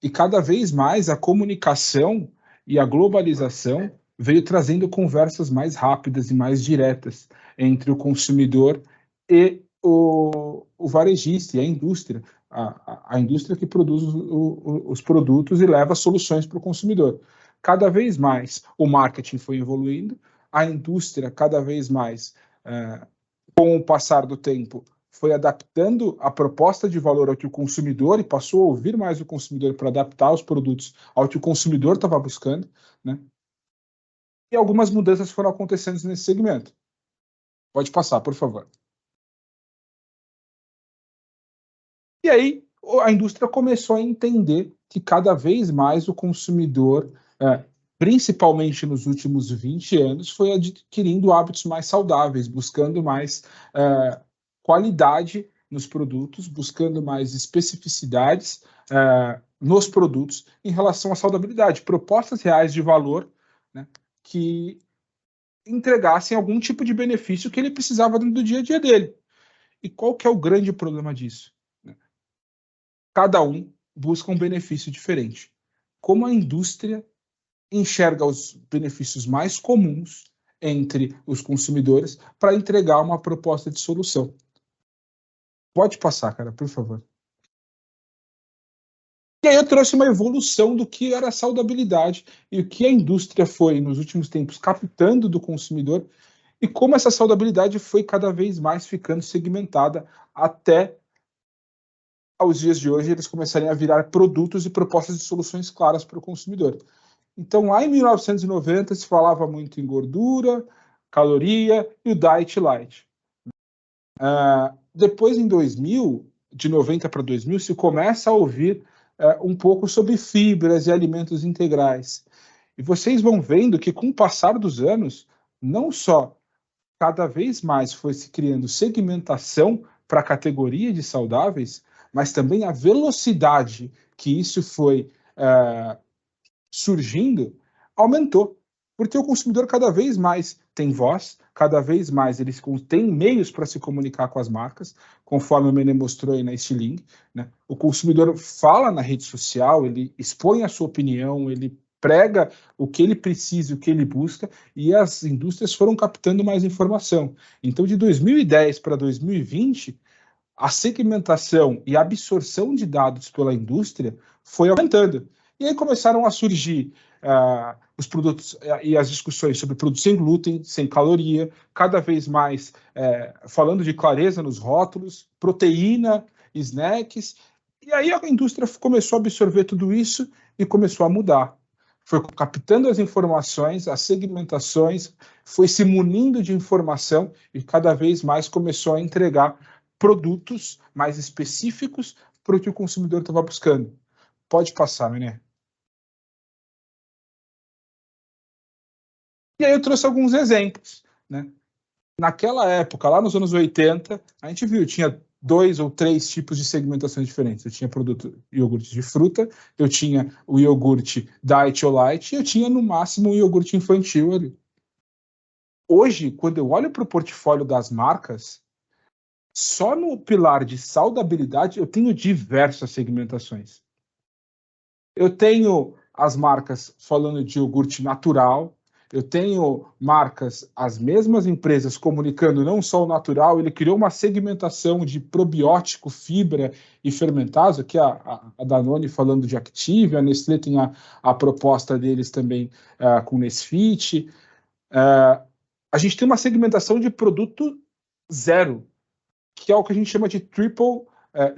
e cada vez mais a comunicação e a globalização veio trazendo conversas mais rápidas e mais diretas entre o consumidor e o varejista e a indústria, a indústria que produz os produtos e leva soluções para o consumidor. Cada vez mais o marketing foi evoluindo, a indústria cada vez mais, com o passar do tempo, foi adaptando a proposta de valor ao que o consumidor, e passou a ouvir mais o consumidor para adaptar os produtos ao que o consumidor estava buscando, né? E algumas mudanças foram acontecendo nesse segmento. Pode passar, por favor. E aí a indústria começou a entender que cada vez mais o consumidor, principalmente nos últimos 20 anos, foi adquirindo hábitos mais saudáveis, buscando mais qualidade nos produtos, buscando mais especificidades nos produtos em relação à saudabilidade, propostas reais de valor, né, que entregassem algum tipo de benefício que ele precisava dentro do dia a dia dele. E qual que é o grande problema disso? Cada um busca um benefício diferente. Como a indústria enxerga os benefícios mais comuns entre os consumidores para entregar uma proposta de solução. Pode passar, cara, por favor. E aí eu trouxe uma evolução do que era a saudabilidade e o que a indústria foi, nos últimos tempos, captando do consumidor e como essa saudabilidade foi cada vez mais ficando segmentada até aos dias de hoje eles começarem a virar produtos e propostas de soluções claras para o consumidor. Então, lá em 1990 se falava muito em gordura, caloria e o diet light. Depois, em 2000, de 90 para 2000, se começa a ouvir um pouco sobre fibras e alimentos integrais. E vocês vão vendo que, com o passar dos anos, não só cada vez mais foi se criando segmentação para a categoria de saudáveis, mas também a velocidade que isso foi surgindo aumentou. Porque o consumidor cada vez mais tem voz, cada vez mais eles têm meios para se comunicar com as marcas, conforme o Menê mostrou aí na Stiling, né? O consumidor fala na rede social, ele expõe a sua opinião, ele prega o que ele precisa, o que ele busca, e as indústrias foram captando mais informação. Então, de 2010 para 2020, a segmentação e a absorção de dados pela indústria foi aumentando. E aí começaram a surgir os produtos e as discussões sobre produtos sem glúten, sem caloria, cada vez mais falando de clareza nos rótulos, proteína, snacks. E aí a indústria começou a absorver tudo isso e começou a mudar. Foi captando as informações, as segmentações, foi se munindo de informação e cada vez mais começou a entregar produtos mais específicos para o que o consumidor estava buscando. Pode passar, Menê. E aí eu trouxe alguns exemplos, né? Naquela época, lá nos anos 80, a gente viu, tinha 2 ou 3 tipos de segmentações diferentes. Eu tinha produto iogurte de fruta, eu tinha o iogurte diet ou light, e eu tinha, no máximo, um iogurte infantil ali. Hoje, quando eu olho para o portfólio das marcas, só no pilar de saudabilidade eu tenho diversas segmentações. Eu tenho as marcas falando de iogurte natural, eu tenho marcas, as mesmas empresas comunicando não só o natural, ele criou uma segmentação de probiótico, fibra e fermentase, aqui a Danone falando de Active, a Nestlé tem a proposta deles também com Nesfit. A gente tem uma segmentação de produto zero, que é o que a gente chama de triple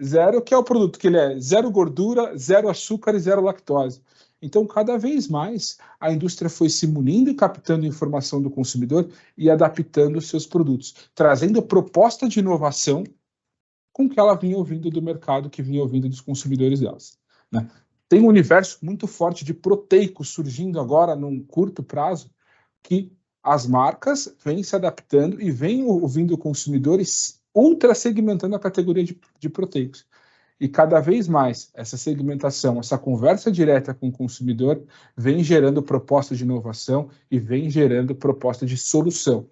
zero, que é o produto que ele é zero gordura, zero açúcar e zero lactose. Então, cada vez mais, a indústria foi se munindo e captando informação do consumidor e adaptando os seus produtos, trazendo proposta de inovação com o que ela vinha ouvindo do mercado, que vinha ouvindo dos consumidores delas, né? Tem um universo muito forte de proteicos surgindo agora, num curto prazo, que as marcas vêm se adaptando e vêm ouvindo consumidores ultra segmentando a categoria de proteicos. E cada vez mais essa segmentação, essa conversa direta com o consumidor vem gerando proposta de inovação e vem gerando proposta de solução.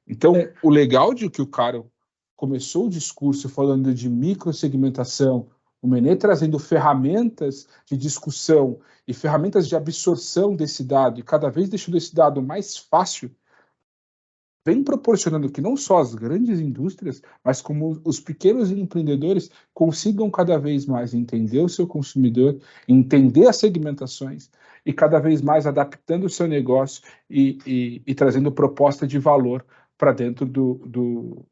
Então, o legal de que o Caro começou o discurso falando de microsegmentação, o Menê trazendo ferramentas de discussão e ferramentas de absorção desse dado, e cada vez deixando esse dado mais fácil, vem proporcionando que não só as grandes indústrias, mas como os pequenos empreendedores consigam cada vez mais entender o seu consumidor, entender as segmentações e cada vez mais adaptando o seu negócio e trazendo proposta de valor para dentro do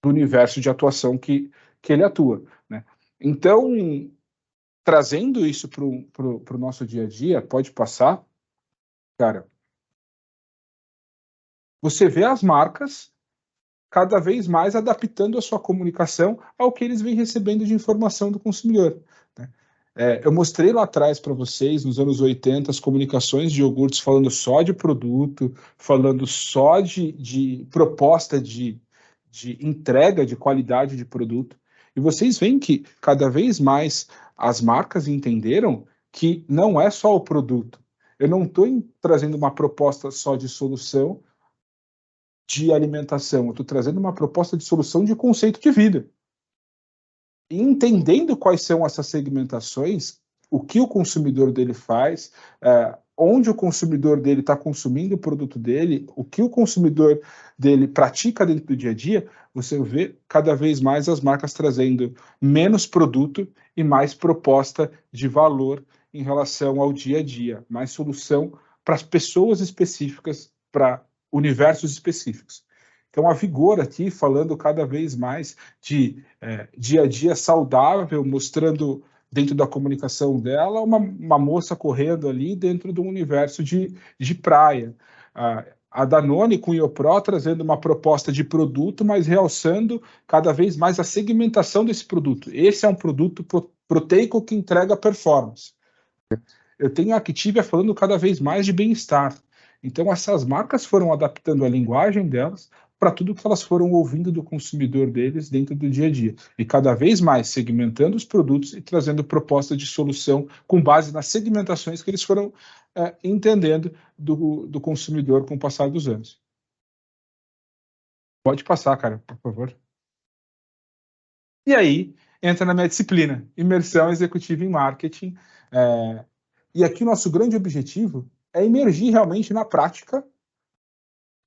universo de atuação que ele atua, né? Então, trazendo isso para o nosso dia a dia, pode passar, cara. Você vê as marcas cada vez mais adaptando a sua comunicação ao que eles vêm recebendo de informação do consumidor, né? Eu mostrei lá atrás para vocês, nos anos 80, as comunicações de iogurtes falando só de produto, falando só de proposta de entrega, de qualidade de produto. E vocês veem que cada vez mais as marcas entenderam que não é só o produto. Eu não estou trazendo uma proposta só de solução de alimentação, eu estou trazendo uma proposta de solução de conceito de vida. E entendendo quais são essas segmentações, o que o consumidor dele faz, onde o consumidor dele está consumindo o produto dele, o que o consumidor dele pratica dentro do dia a dia, você vê cada vez mais as marcas trazendo menos produto e mais proposta de valor em relação ao dia a dia, mais solução para as pessoas específicas, para universos específicos. Então, a Vigor aqui, falando cada vez mais de dia a dia saudável, mostrando dentro da comunicação dela uma moça correndo ali dentro do universo de praia. A Danone com o Iopro trazendo uma proposta de produto, mas realçando cada vez mais a segmentação desse produto. Esse é um produto proteico que entrega performance. Eu tenho a Activia falando cada vez mais de bem-estar. Então, essas marcas foram adaptando a linguagem delas para tudo que elas foram ouvindo do consumidor deles dentro do dia a dia. E cada vez mais segmentando os produtos e trazendo proposta de solução com base nas segmentações que eles foram entendendo do consumidor com o passar dos anos. Pode passar, cara, por favor. E aí, entra na minha disciplina, Imersão Executiva em Marketing. E aqui o nosso grande objetivo é emergir realmente na prática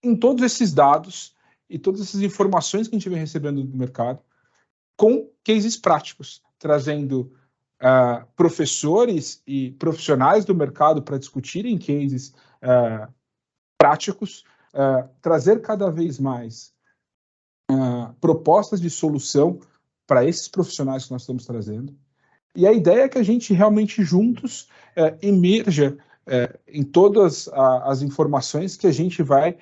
em todos esses dados e todas essas informações que a gente vem recebendo do mercado com cases práticos, trazendo professores e profissionais do mercado para discutirem cases práticos, trazer cada vez mais propostas de solução para esses profissionais que nós estamos trazendo. E a ideia é que a gente realmente juntos emerja em todas as informações que a gente vai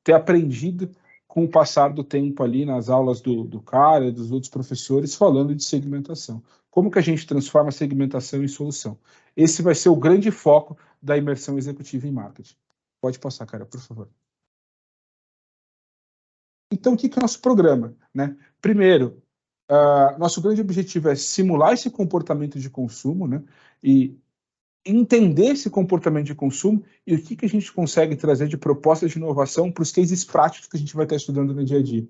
ter aprendido com o passar do tempo ali nas aulas do Cara e dos outros professores falando de segmentação. Como que a gente transforma a segmentação em solução? Esse vai ser o grande foco da imersão executiva em marketing. Pode passar, Cara, por favor. Então, o que é o nosso programa, né? Primeiro, nosso grande objetivo é simular esse comportamento de consumo, né? E entender esse comportamento de consumo e o que a gente consegue trazer de propostas de inovação para os cases práticos que a gente vai estar estudando no dia a dia.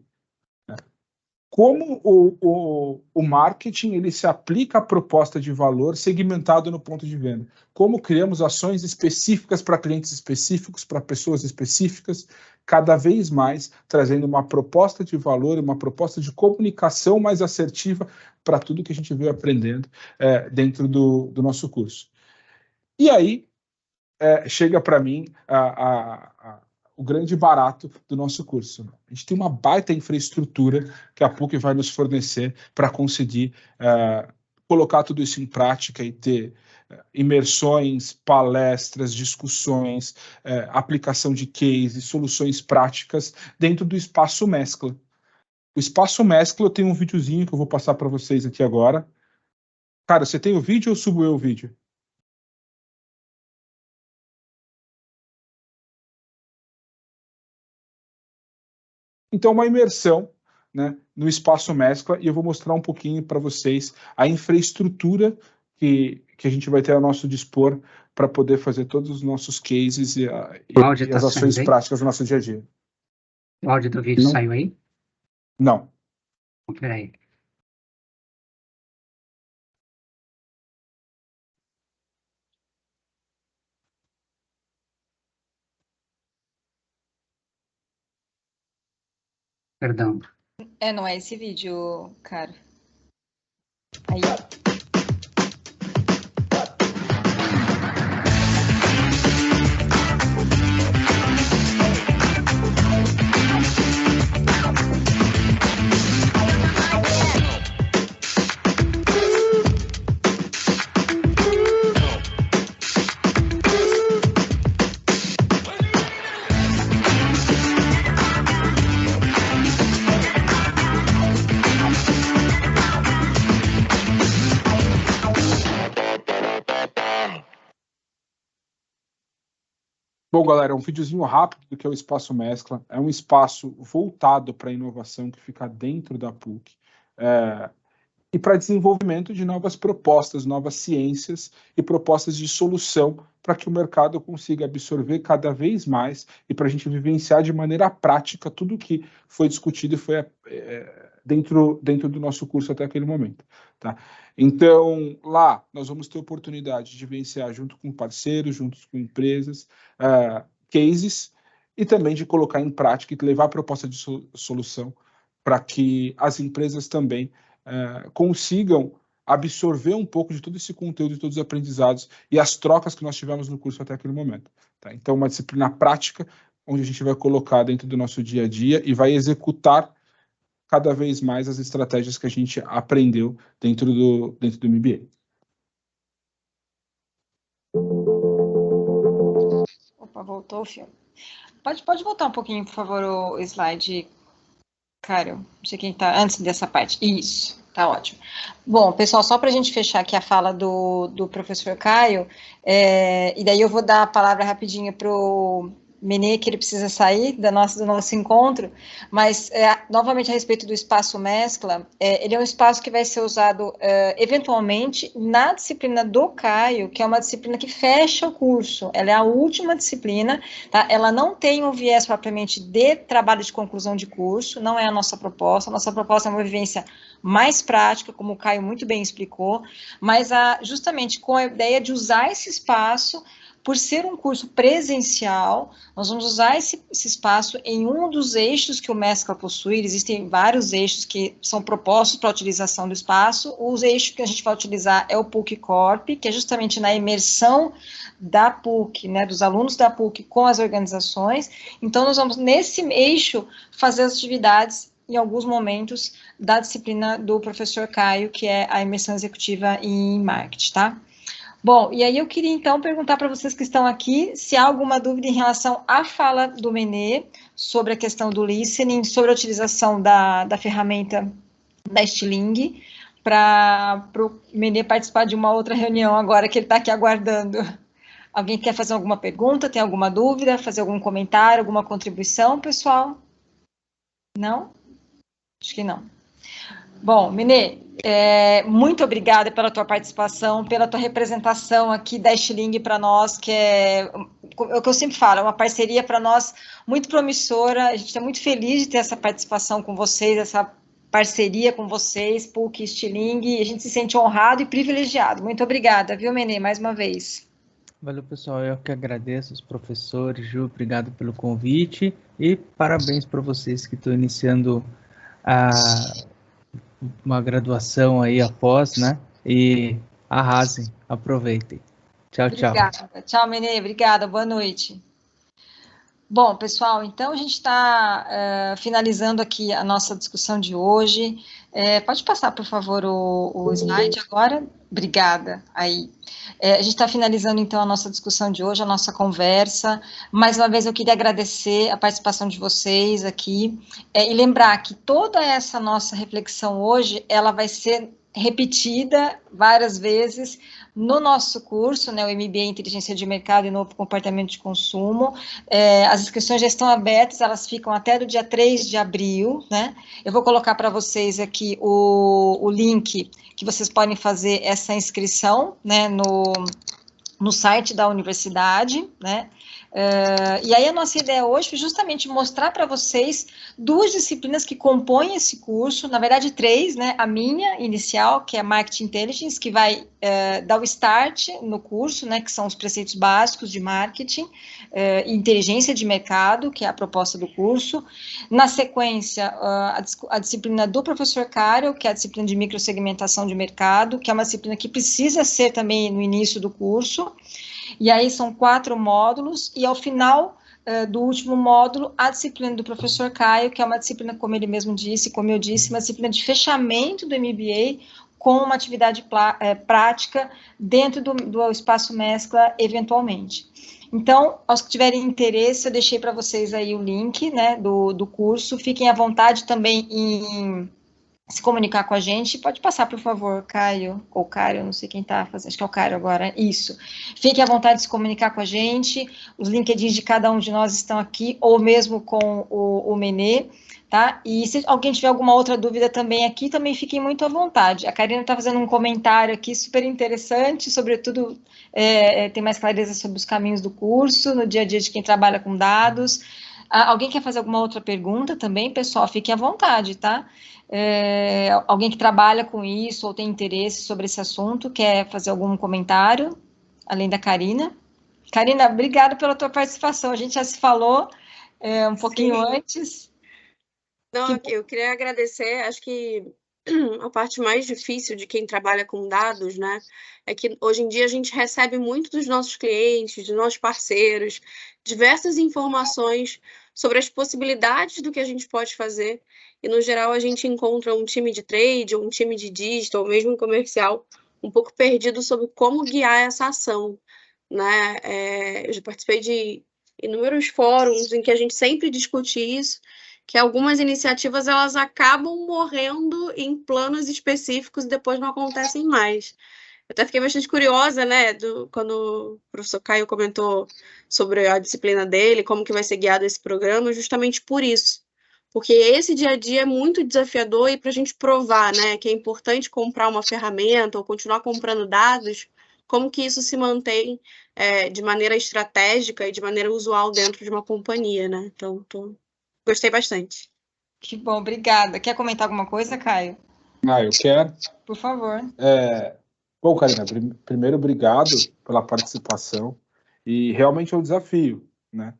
Como o marketing ele se aplica à proposta de valor segmentado no ponto de venda. Como criamos ações específicas para clientes específicos, para pessoas específicas, cada vez mais trazendo uma proposta de valor, uma proposta de comunicação mais assertiva para tudo que a gente veio aprendendo dentro do nosso curso. E aí, chega para mim o grande barato do nosso curso. A gente tem uma baita infraestrutura que a PUC vai nos fornecer para conseguir colocar tudo isso em prática e ter imersões, palestras, discussões, aplicação de cases, soluções práticas dentro do Espaço Mescla. O Espaço Mescla, eu tenho um videozinho que eu vou passar para vocês aqui agora. Cara, você tem o vídeo ou subo eu o vídeo? Então, uma imersão, né, no Espaço Mescla, e eu vou mostrar um pouquinho para vocês a infraestrutura que a gente vai ter ao nosso dispor para poder fazer todos os nossos cases e as ações práticas do nosso dia a dia. O áudio do vídeo saiu aí? Não. Peraí. Perdão. Não é esse vídeo, cara. Aí. Bom, galera, um videozinho rápido do que é o Espaço Mescla. É um espaço voltado para a inovação que fica dentro da PUC. E para desenvolvimento de novas propostas, novas ciências e propostas de solução para que o mercado consiga absorver cada vez mais e para a gente vivenciar de maneira prática tudo o que foi discutido e foi dentro do nosso curso até aquele momento. Tá? Então, lá nós vamos ter oportunidade de vivenciar junto com parceiros, junto com empresas, cases, e também de colocar em prática e levar a proposta de solução para que as empresas também consigam absorver um pouco de todo esse conteúdo e todos os aprendizados e as trocas que nós tivemos no curso até aquele momento. Tá? Então, uma disciplina prática, onde a gente vai colocar dentro do nosso dia a dia e vai executar cada vez mais as estratégias que a gente aprendeu dentro do MBA. Opa, voltou o filme. Pode voltar um pouquinho, por favor, o slide, Caio. Não sei quem está antes dessa parte. Isso, tá ótimo. Bom, pessoal, só para a gente fechar aqui a fala do professor Caio, e daí eu vou dar a palavra rapidinho para o Menê, que ele precisa sair do nosso encontro, mas, novamente, a respeito do Espaço Mescla, ele é um espaço que vai ser usado, eventualmente, na disciplina do Caio, que é uma disciplina que fecha o curso, ela é a última disciplina, tá? Ela não tem um viés propriamente de trabalho de conclusão de curso, não é a nossa proposta é uma vivência mais prática, como o Caio muito bem explicou, mas justamente com a ideia de usar esse espaço. Por ser um curso presencial, nós vamos usar esse espaço em um dos eixos que o Mescla possui. Existem vários eixos que são propostos para a utilização do espaço. O eixo que a gente vai utilizar é o PUC Corp, que é justamente na imersão da PUC, né, dos alunos da PUC com as organizações. Então, nós vamos, nesse eixo, fazer as atividades, em alguns momentos, da disciplina do professor Caio, que é a imersão executiva em marketing, tá? Bom, e aí eu queria, então, perguntar para vocês que estão aqui se há alguma dúvida em relação à fala do Menê sobre a questão do listening, sobre a utilização da ferramenta da Stiling, para o Menê participar de uma outra reunião agora que ele está aqui aguardando. Alguém quer fazer alguma pergunta, tem alguma dúvida, fazer algum comentário, alguma contribuição, pessoal? Não? Acho que não. Bom, Menê, muito obrigada pela tua participação, pela tua representação aqui da Stiling para nós, que é o que eu sempre falo, é uma parceria para nós muito promissora. A gente está muito feliz de ter essa participação com vocês, essa parceria com vocês, PUC e Stiling, e a gente se sente honrado e privilegiado. Muito obrigada, viu, Menê, mais uma vez. Valeu, pessoal, eu que agradeço os professores, Ju, obrigado pelo convite e parabéns para vocês que estão iniciando uma graduação aí após, né? E arrasem, aproveitem. Tchau, tchau. Obrigada. Tchau, Menê. Obrigada. Boa noite. Bom, pessoal, então a gente está finalizando aqui a nossa discussão de hoje. Pode passar, por favor, o slide agora? Obrigada. Aí. A gente está finalizando, então, a nossa discussão de hoje, a nossa conversa. Mais uma vez, eu queria agradecer a participação de vocês aqui e lembrar que toda essa nossa reflexão hoje, ela vai ser repetida várias vezes no nosso curso, né, o MBA Inteligência de Mercado e Novo Comportamento de Consumo. As inscrições já estão abertas, elas ficam até do dia 3 de abril, né? Eu vou colocar para vocês aqui o link que vocês podem fazer essa inscrição, né, no site da universidade, né? E aí a nossa ideia hoje foi justamente mostrar para vocês 2 disciplinas que compõem esse curso, na verdade 3, né? A minha inicial, que é Marketing Intelligence, que vai dar o start no curso, né? Que são os preceitos básicos de marketing, e inteligência de mercado, que é a proposta do curso. Na sequência, a disciplina do professor Karel, que é a disciplina de microsegmentação de mercado, que é uma disciplina que precisa ser também no início do curso. E aí são 4 módulos, e ao final do último módulo, a disciplina do professor Caio, que é uma disciplina, como ele mesmo disse, como eu disse, uma disciplina de fechamento do MBA, com uma atividade prática dentro do espaço mescla, eventualmente. Então, aos que tiverem interesse, eu deixei para vocês aí o link, né, do curso. Fiquem à vontade também em se comunicar com a gente. Pode passar, por favor, Caio, ou Caio, não sei quem está fazendo, acho que é o Caio agora, isso. Fique à vontade de se comunicar com a gente, os LinkedIns de cada um de nós estão aqui, ou mesmo com o Menê, tá? E se alguém tiver alguma outra dúvida também aqui, também fiquem muito à vontade. A Karina está fazendo um comentário aqui super interessante, sobretudo tem mais clareza sobre os caminhos do curso, no dia a dia de quem trabalha com dados. Alguém quer fazer alguma outra pergunta também, pessoal? Fiquem à vontade, tá? Alguém que trabalha com isso ou tem interesse sobre esse assunto, quer fazer algum comentário, além da Karina? Karina, obrigada pela tua participação, a gente já se falou um pouquinho antes. Não, eu queria agradecer, acho que a parte mais difícil de quem trabalha com dados, né, é que hoje em dia a gente recebe muito dos nossos clientes, dos nossos parceiros, diversas informações sobre as possibilidades do que a gente pode fazer, e no geral a gente encontra um time de trade, ou um time de digital, ou mesmo comercial, um pouco perdido sobre como guiar essa ação, né? Eu já participei de inúmeros fóruns em que a gente sempre discute isso, que algumas iniciativas elas acabam morrendo em planos específicos e depois não acontecem mais. Eu até fiquei bastante curiosa, né, quando o professor Caio comentou sobre a disciplina dele, como que vai ser guiado esse programa, justamente por isso. Porque esse dia a dia é muito desafiador e para a gente provar, né, que é importante comprar uma ferramenta ou continuar comprando dados, como que isso se mantém de maneira estratégica e de maneira usual dentro de uma companhia, né? Então, gostei bastante. Que bom, obrigada. Quer comentar alguma coisa, Caio? Eu quero. Por favor. Bom, Karina, primeiro, obrigado pela participação. E realmente é um desafio, né?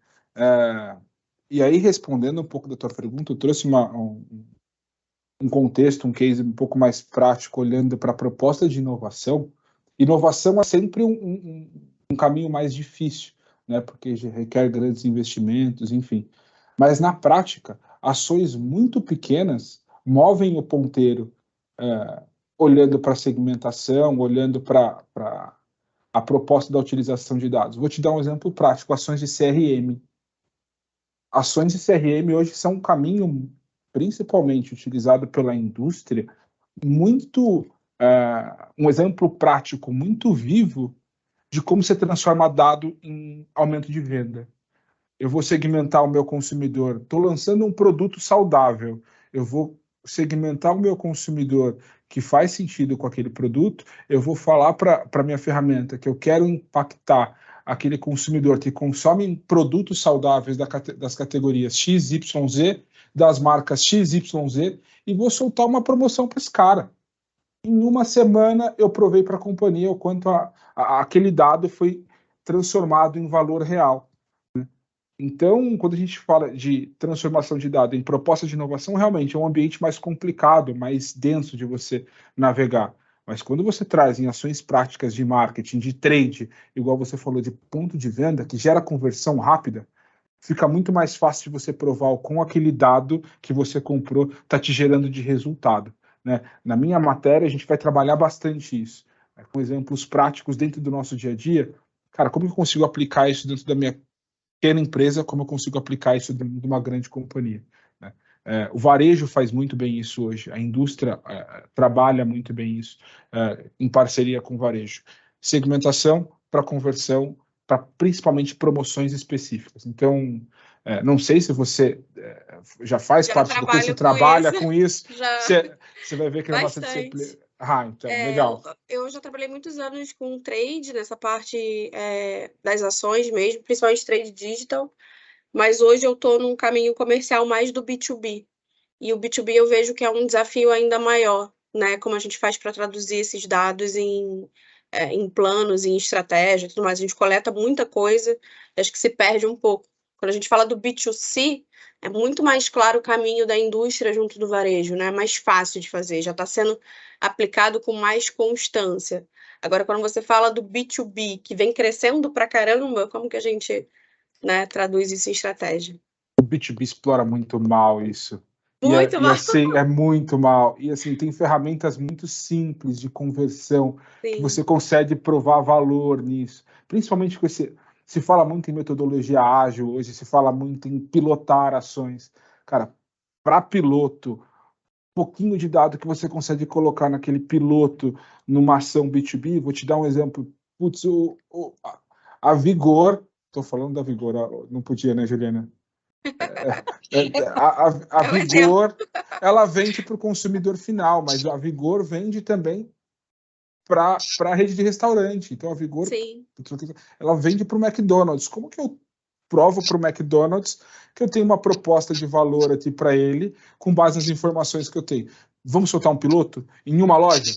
E aí, respondendo um pouco da tua pergunta, eu trouxe um contexto, um case um pouco mais prático, olhando para a proposta de inovação. Inovação é sempre um caminho mais difícil, né? Porque requer grandes investimentos, enfim. Mas, na prática, ações muito pequenas movem o ponteiro, olhando para a segmentação, olhando para a proposta da utilização de dados. Vou te dar um exemplo prático, ações de CRM. Ações de CRM hoje são um caminho principalmente utilizado pela indústria, muito um exemplo prático, muito vivo, de como você transforma dado em aumento de venda. Eu vou segmentar o meu consumidor. Estou lançando um produto saudável. Eu vou segmentar o meu consumidor que faz sentido com aquele produto. Eu vou falar para a minha ferramenta que eu quero impactar aquele consumidor que consome produtos saudáveis das categorias XYZ, das marcas XYZ, e vou soltar uma promoção para esse cara. Em uma semana, eu provei para a companhia o quanto aquele dado foi transformado em valor real. Então, quando a gente fala de transformação de dado em proposta de inovação, realmente é um ambiente mais complicado, mais denso de você navegar. Mas quando você traz em ações práticas de marketing, de trade, igual você falou, de ponto de venda, que gera conversão rápida, fica muito mais fácil de você provar o com aquele dado que você comprou está te gerando de resultado, né? Na minha matéria, a gente vai trabalhar bastante isso, né? Com exemplos práticos dentro do nosso dia a dia. Cara, como eu consigo aplicar isso dentro da minha pequena empresa, como eu consigo aplicar isso dentro de uma grande companhia, né? O varejo faz muito bem isso hoje, a indústria trabalha muito bem isso, em parceria com o varejo. Segmentação para conversão, para principalmente promoções específicas. Então, não sei se você já faz parte do curso, trabalha com isso, você vai ver que é uma disciplina. Então, legal. Eu já trabalhei muitos anos com trade, nessa parte das ações mesmo, principalmente trade digital, mas hoje eu estou num caminho comercial mais do B2B. E o B2B eu vejo que é um desafio ainda maior, né? Como a gente faz para traduzir esses dados em planos, em estratégia e tudo mais. A gente coleta muita coisa, acho que se perde um pouco. Quando a gente fala do B2C, é muito mais claro o caminho da indústria junto do varejo, né? É mais fácil de fazer, já está sendo aplicado com mais constância. Agora, quando você fala do B2B, que vem crescendo pra caramba, como que a gente, né, traduz isso em estratégia? O B2B explora muito mal isso. Muito mal. E assim, é muito mal. E assim, tem ferramentas muito simples de conversão, que você consegue provar valor nisso. Principalmente com esse... Se fala muito em metodologia ágil hoje, se fala muito em pilotar ações. Cara, para piloto, pouquinho de dado que você consegue colocar naquele piloto numa ação B2B, vou te dar um exemplo. Putz, a Vigor, estou falando da Vigor, não podia, né, Juliana? A Vigor, ela vende para o consumidor final, mas a Vigor vende também para a rede de restaurante. Então, a Vigor, ela vende para o McDonald's. Como que eu provo para o McDonald's que eu tenho uma proposta de valor aqui para ele, com base nas informações que eu tenho? Vamos soltar um piloto em uma loja?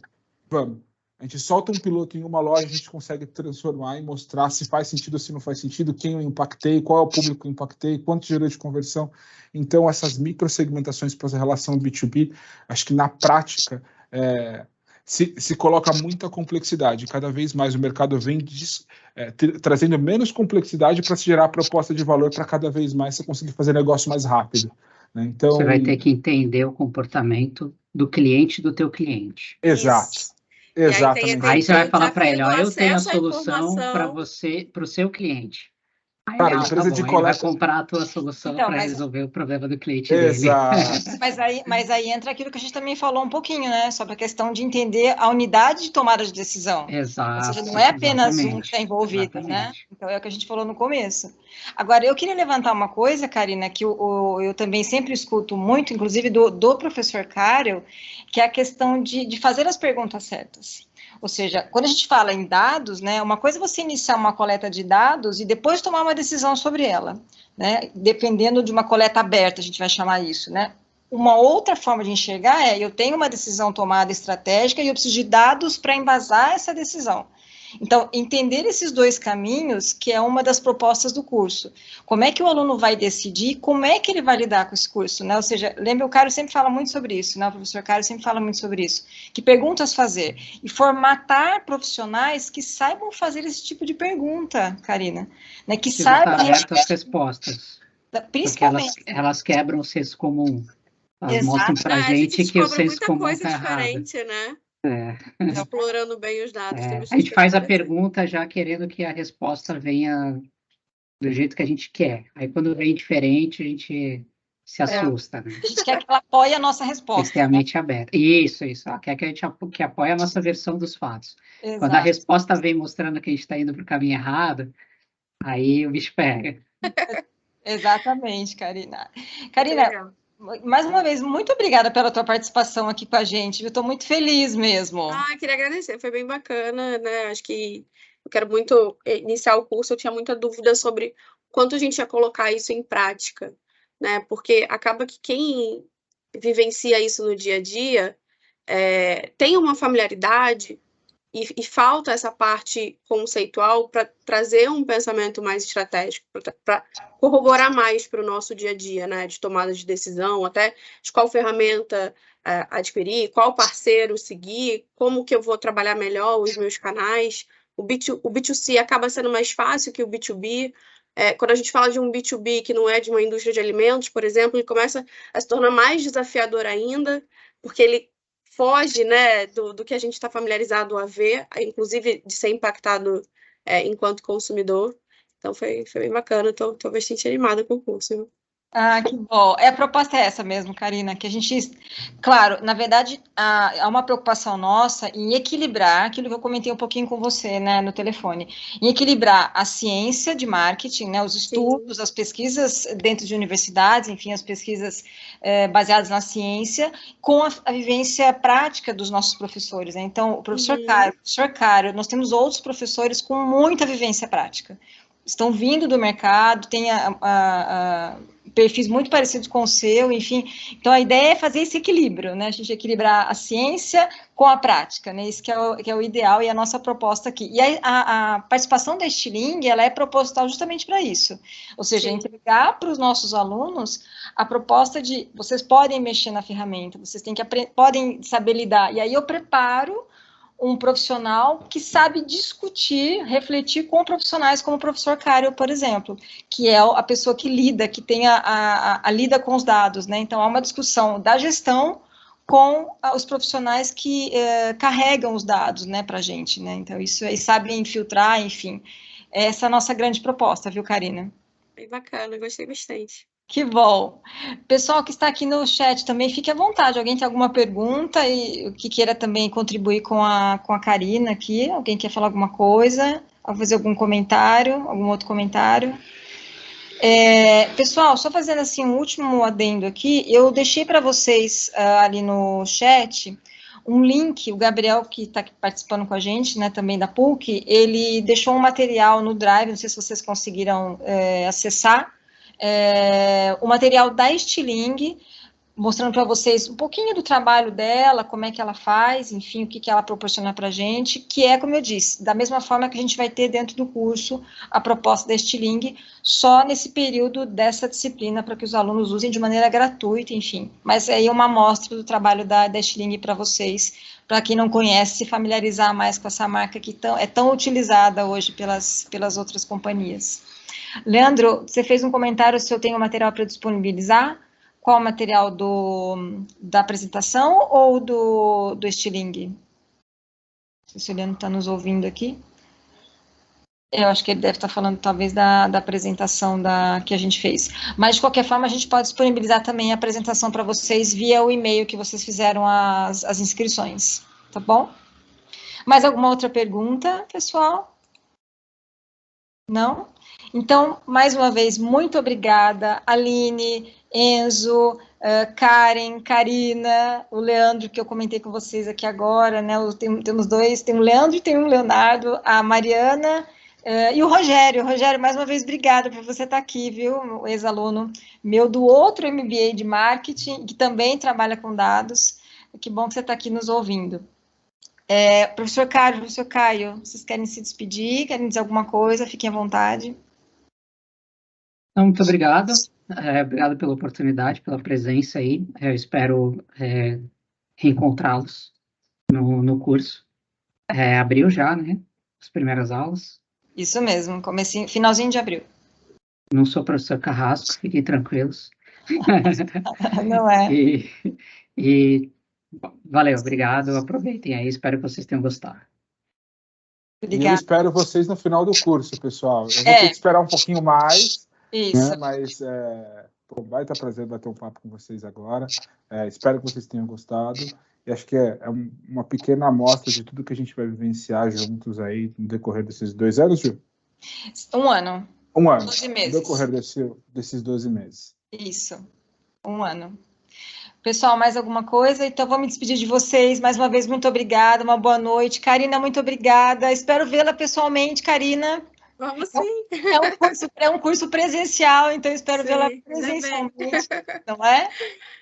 Vamos. A gente solta um piloto em uma loja, a gente consegue transformar e mostrar se faz sentido ou se não faz sentido, quem eu impactei, qual é o público que eu impactei, quanto gerou de conversão. Então, essas microsegmentações para a relação B2B, acho que na prática se coloca muita complexidade. Cada vez mais o mercado vem trazendo menos complexidade para se gerar a proposta de valor para cada vez mais você conseguir fazer negócio mais rápido, né? Então, você vai ter que entender o comportamento do cliente do teu cliente. Exato. Isso. Exatamente. Aí você vai falar para ele, ó, eu tenho a solução para você, para o seu cliente. Aí, cara, a empresa de coleta... ele vai comprar a tua solução para resolver o problema do cliente Exato. dele. Mas aí entra aquilo que a gente também falou um pouquinho, né? Sobre a questão de entender a unidade de tomada de decisão. Exato. Ou seja, não é apenas um que está envolvido, né? Então é o que a gente falou no começo. Agora, eu queria levantar uma coisa, Karina, que eu também sempre escuto muito, inclusive do professor Karel, que é a questão de fazer as perguntas certas. Ou seja, quando a gente fala em dados, né, uma coisa é você iniciar uma coleta de dados e depois tomar uma decisão sobre ela, né, dependendo de uma coleta aberta, a gente vai chamar isso, né. Uma outra forma de enxergar eu tenho uma decisão tomada estratégica e eu preciso de dados para embasar essa decisão. Então, entender esses dois caminhos, que é uma das propostas do curso. Como é que o aluno vai decidir, como é que ele vai lidar com esse curso, né? Ou seja, lembra, o Cário sempre fala muito sobre isso, né? O professor Cário sempre fala muito sobre isso. Que perguntas fazer? E formatar profissionais que saibam fazer esse tipo de pergunta, Karina. Né? Que saibam... as respostas. Principalmente. Porque elas quebram o senso comum. Elas mostram para a gente que o senso comum está errado. Né? Explorando bem os dados. A gente faz a pergunta já querendo que a resposta venha do jeito que a gente quer. Aí, quando vem diferente, a gente se assusta. Né? A gente quer que ela apoie a nossa resposta. Tem que ter a mente aberta. Isso. Quer que a gente apoie a nossa versão dos fatos. Exato. Quando a resposta vem mostrando que a gente está indo para o caminho errado, aí o bicho pega. Exatamente, Karina. Karina, mais uma vez, muito obrigada pela tua participação aqui com a gente. Eu estou muito feliz mesmo. Queria agradecer, foi bem bacana, né? Acho que eu quero muito iniciar o curso, eu tinha muita dúvida sobre quanto a gente ia colocar isso em prática, né? Porque acaba que quem vivencia isso no dia a dia tem uma familiaridade e falta essa parte conceitual para trazer um pensamento mais estratégico, para corroborar mais para o nosso dia a dia, né, de tomada de decisão, até de qual ferramenta adquirir, qual parceiro seguir, como que eu vou trabalhar melhor os meus canais. O B2C acaba sendo mais fácil que o B2B, quando a gente fala de um B2B que não é de uma indústria de alimentos, por exemplo, ele começa a se tornar mais desafiador ainda, porque ele foge, né, do que a gente está familiarizado a ver, inclusive de ser impactado enquanto consumidor. Então, foi bem bacana, estou bastante animada com o curso. Viu? Ah, que bom. A proposta é essa mesmo, Karina, que a gente, claro, na verdade, há uma preocupação nossa em equilibrar aquilo que eu comentei um pouquinho com você, né, no telefone, em equilibrar a ciência de marketing, né, os estudos, Sim. As pesquisas dentro de universidades, enfim, as pesquisas baseadas na ciência, com a vivência prática dos nossos professores, né? Então, o professor Cário, nós temos outros professores com muita vivência prática. Estão vindo do mercado, têm perfis muito parecidos com o seu, enfim. Então, a ideia é fazer esse equilíbrio, né? A gente equilibrar a ciência com a prática, né? Isso que é o ideal e a nossa proposta aqui. E a participação da Stiling, ela é proposital justamente para isso. Ou seja, entregar para os nossos alunos a proposta de, vocês podem mexer na ferramenta, vocês podem saber lidar. E aí eu preparo um profissional que sabe discutir, refletir com profissionais como o professor Cário, por exemplo, que é a pessoa que lida, que tem a lida com os dados, né? Então, há uma discussão da gestão com os profissionais que carregam os dados, né, para a gente, né? Então, isso aí sabem filtrar, enfim. Essa é a nossa grande proposta, viu, Karina? Bem bacana, gostei bastante. Que bom. Pessoal que está aqui no chat também, fique à vontade. Alguém tem alguma pergunta e que queira também contribuir com a Karina aqui? Alguém quer falar alguma coisa? Ou fazer algum comentário? Algum outro comentário? Pessoal, só fazendo assim um último adendo aqui, eu deixei para vocês ali no chat um link, o Gabriel, que está participando com a gente, né, também da PUC, ele deixou um material no Drive, não sei se vocês conseguiram acessar, o material da Stiling, mostrando para vocês um pouquinho do trabalho dela, como é que ela faz, enfim, o que ela proporciona para a gente, que é, como eu disse, da mesma forma que a gente vai ter dentro do curso a proposta da Stiling, só nesse período dessa disciplina, para que os alunos usem de maneira gratuita, enfim. Mas aí é uma amostra do trabalho da Stiling para vocês, para quem não conhece, se familiarizar mais com essa marca que é tão utilizada hoje pelas outras companhias. Leandro, você fez um comentário se eu tenho material para disponibilizar. Qual o material da apresentação ou do Stiling? Não sei se o Leandro está nos ouvindo aqui. Eu acho que ele deve estar falando, talvez, da apresentação que a gente fez. Mas, de qualquer forma, a gente pode disponibilizar também a apresentação para vocês via o e-mail que vocês fizeram as inscrições. Tá bom? Mais alguma outra pergunta, pessoal? Não? Então, mais uma vez, muito obrigada, Aline, Enzo, Karen, Karina, o Leandro, que eu comentei com vocês aqui agora, né? Temos dois, tem o Leandro e tem o Leonardo, a Mariana e o Rogério. Rogério, mais uma vez, obrigada por você estar aqui, viu? Ex-aluno meu do outro MBA de Marketing, que também trabalha com dados. Que bom que você está aqui nos ouvindo. Professor Caio, vocês querem se despedir? Querem dizer alguma coisa? Fiquem à vontade. Muito obrigado. Obrigado pela oportunidade, pela presença aí. Eu espero reencontrá-los no curso. Abriu já, né? As primeiras aulas. Isso mesmo, finalzinho de abril. Não sou professor Carrasco, fiquem tranquilos. Não é. Valeu, obrigado. Aproveitem aí, espero que vocês tenham gostado. Obrigada. Eu espero vocês no final do curso, pessoal. Eu vou ter que esperar um pouquinho mais. Isso. Né? Mas vai estar prazer bater um papo com vocês agora. Espero que vocês tenham gostado. E acho que é uma pequena amostra de tudo que a gente vai vivenciar juntos aí no decorrer desses 2 anos, Ju? 1 ano. 1 ano. 12 meses. No decorrer desses 12 meses. Isso. 1 ano. Pessoal, mais alguma coisa? Então, vou me despedir de vocês. Mais uma vez, muito obrigada. Uma boa noite. Karina, muito obrigada. Espero vê-la pessoalmente, Karina. Vamos sim. É um curso presencial, então espero vê-la presencialmente, não é?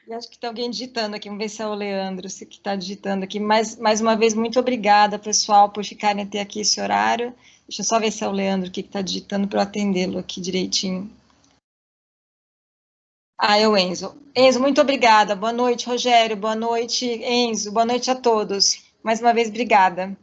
E acho que tem alguém digitando aqui, vamos ver se é o Leandro, que está digitando aqui. Mais uma vez, muito obrigada, pessoal, por ficarem até aqui esse horário. Deixa eu só ver se é o Leandro que está digitando para eu atendê-lo aqui direitinho. É o Enzo. Enzo, muito obrigada. Boa noite, Rogério. Boa noite, Enzo. Boa noite a todos. Mais uma vez, obrigada.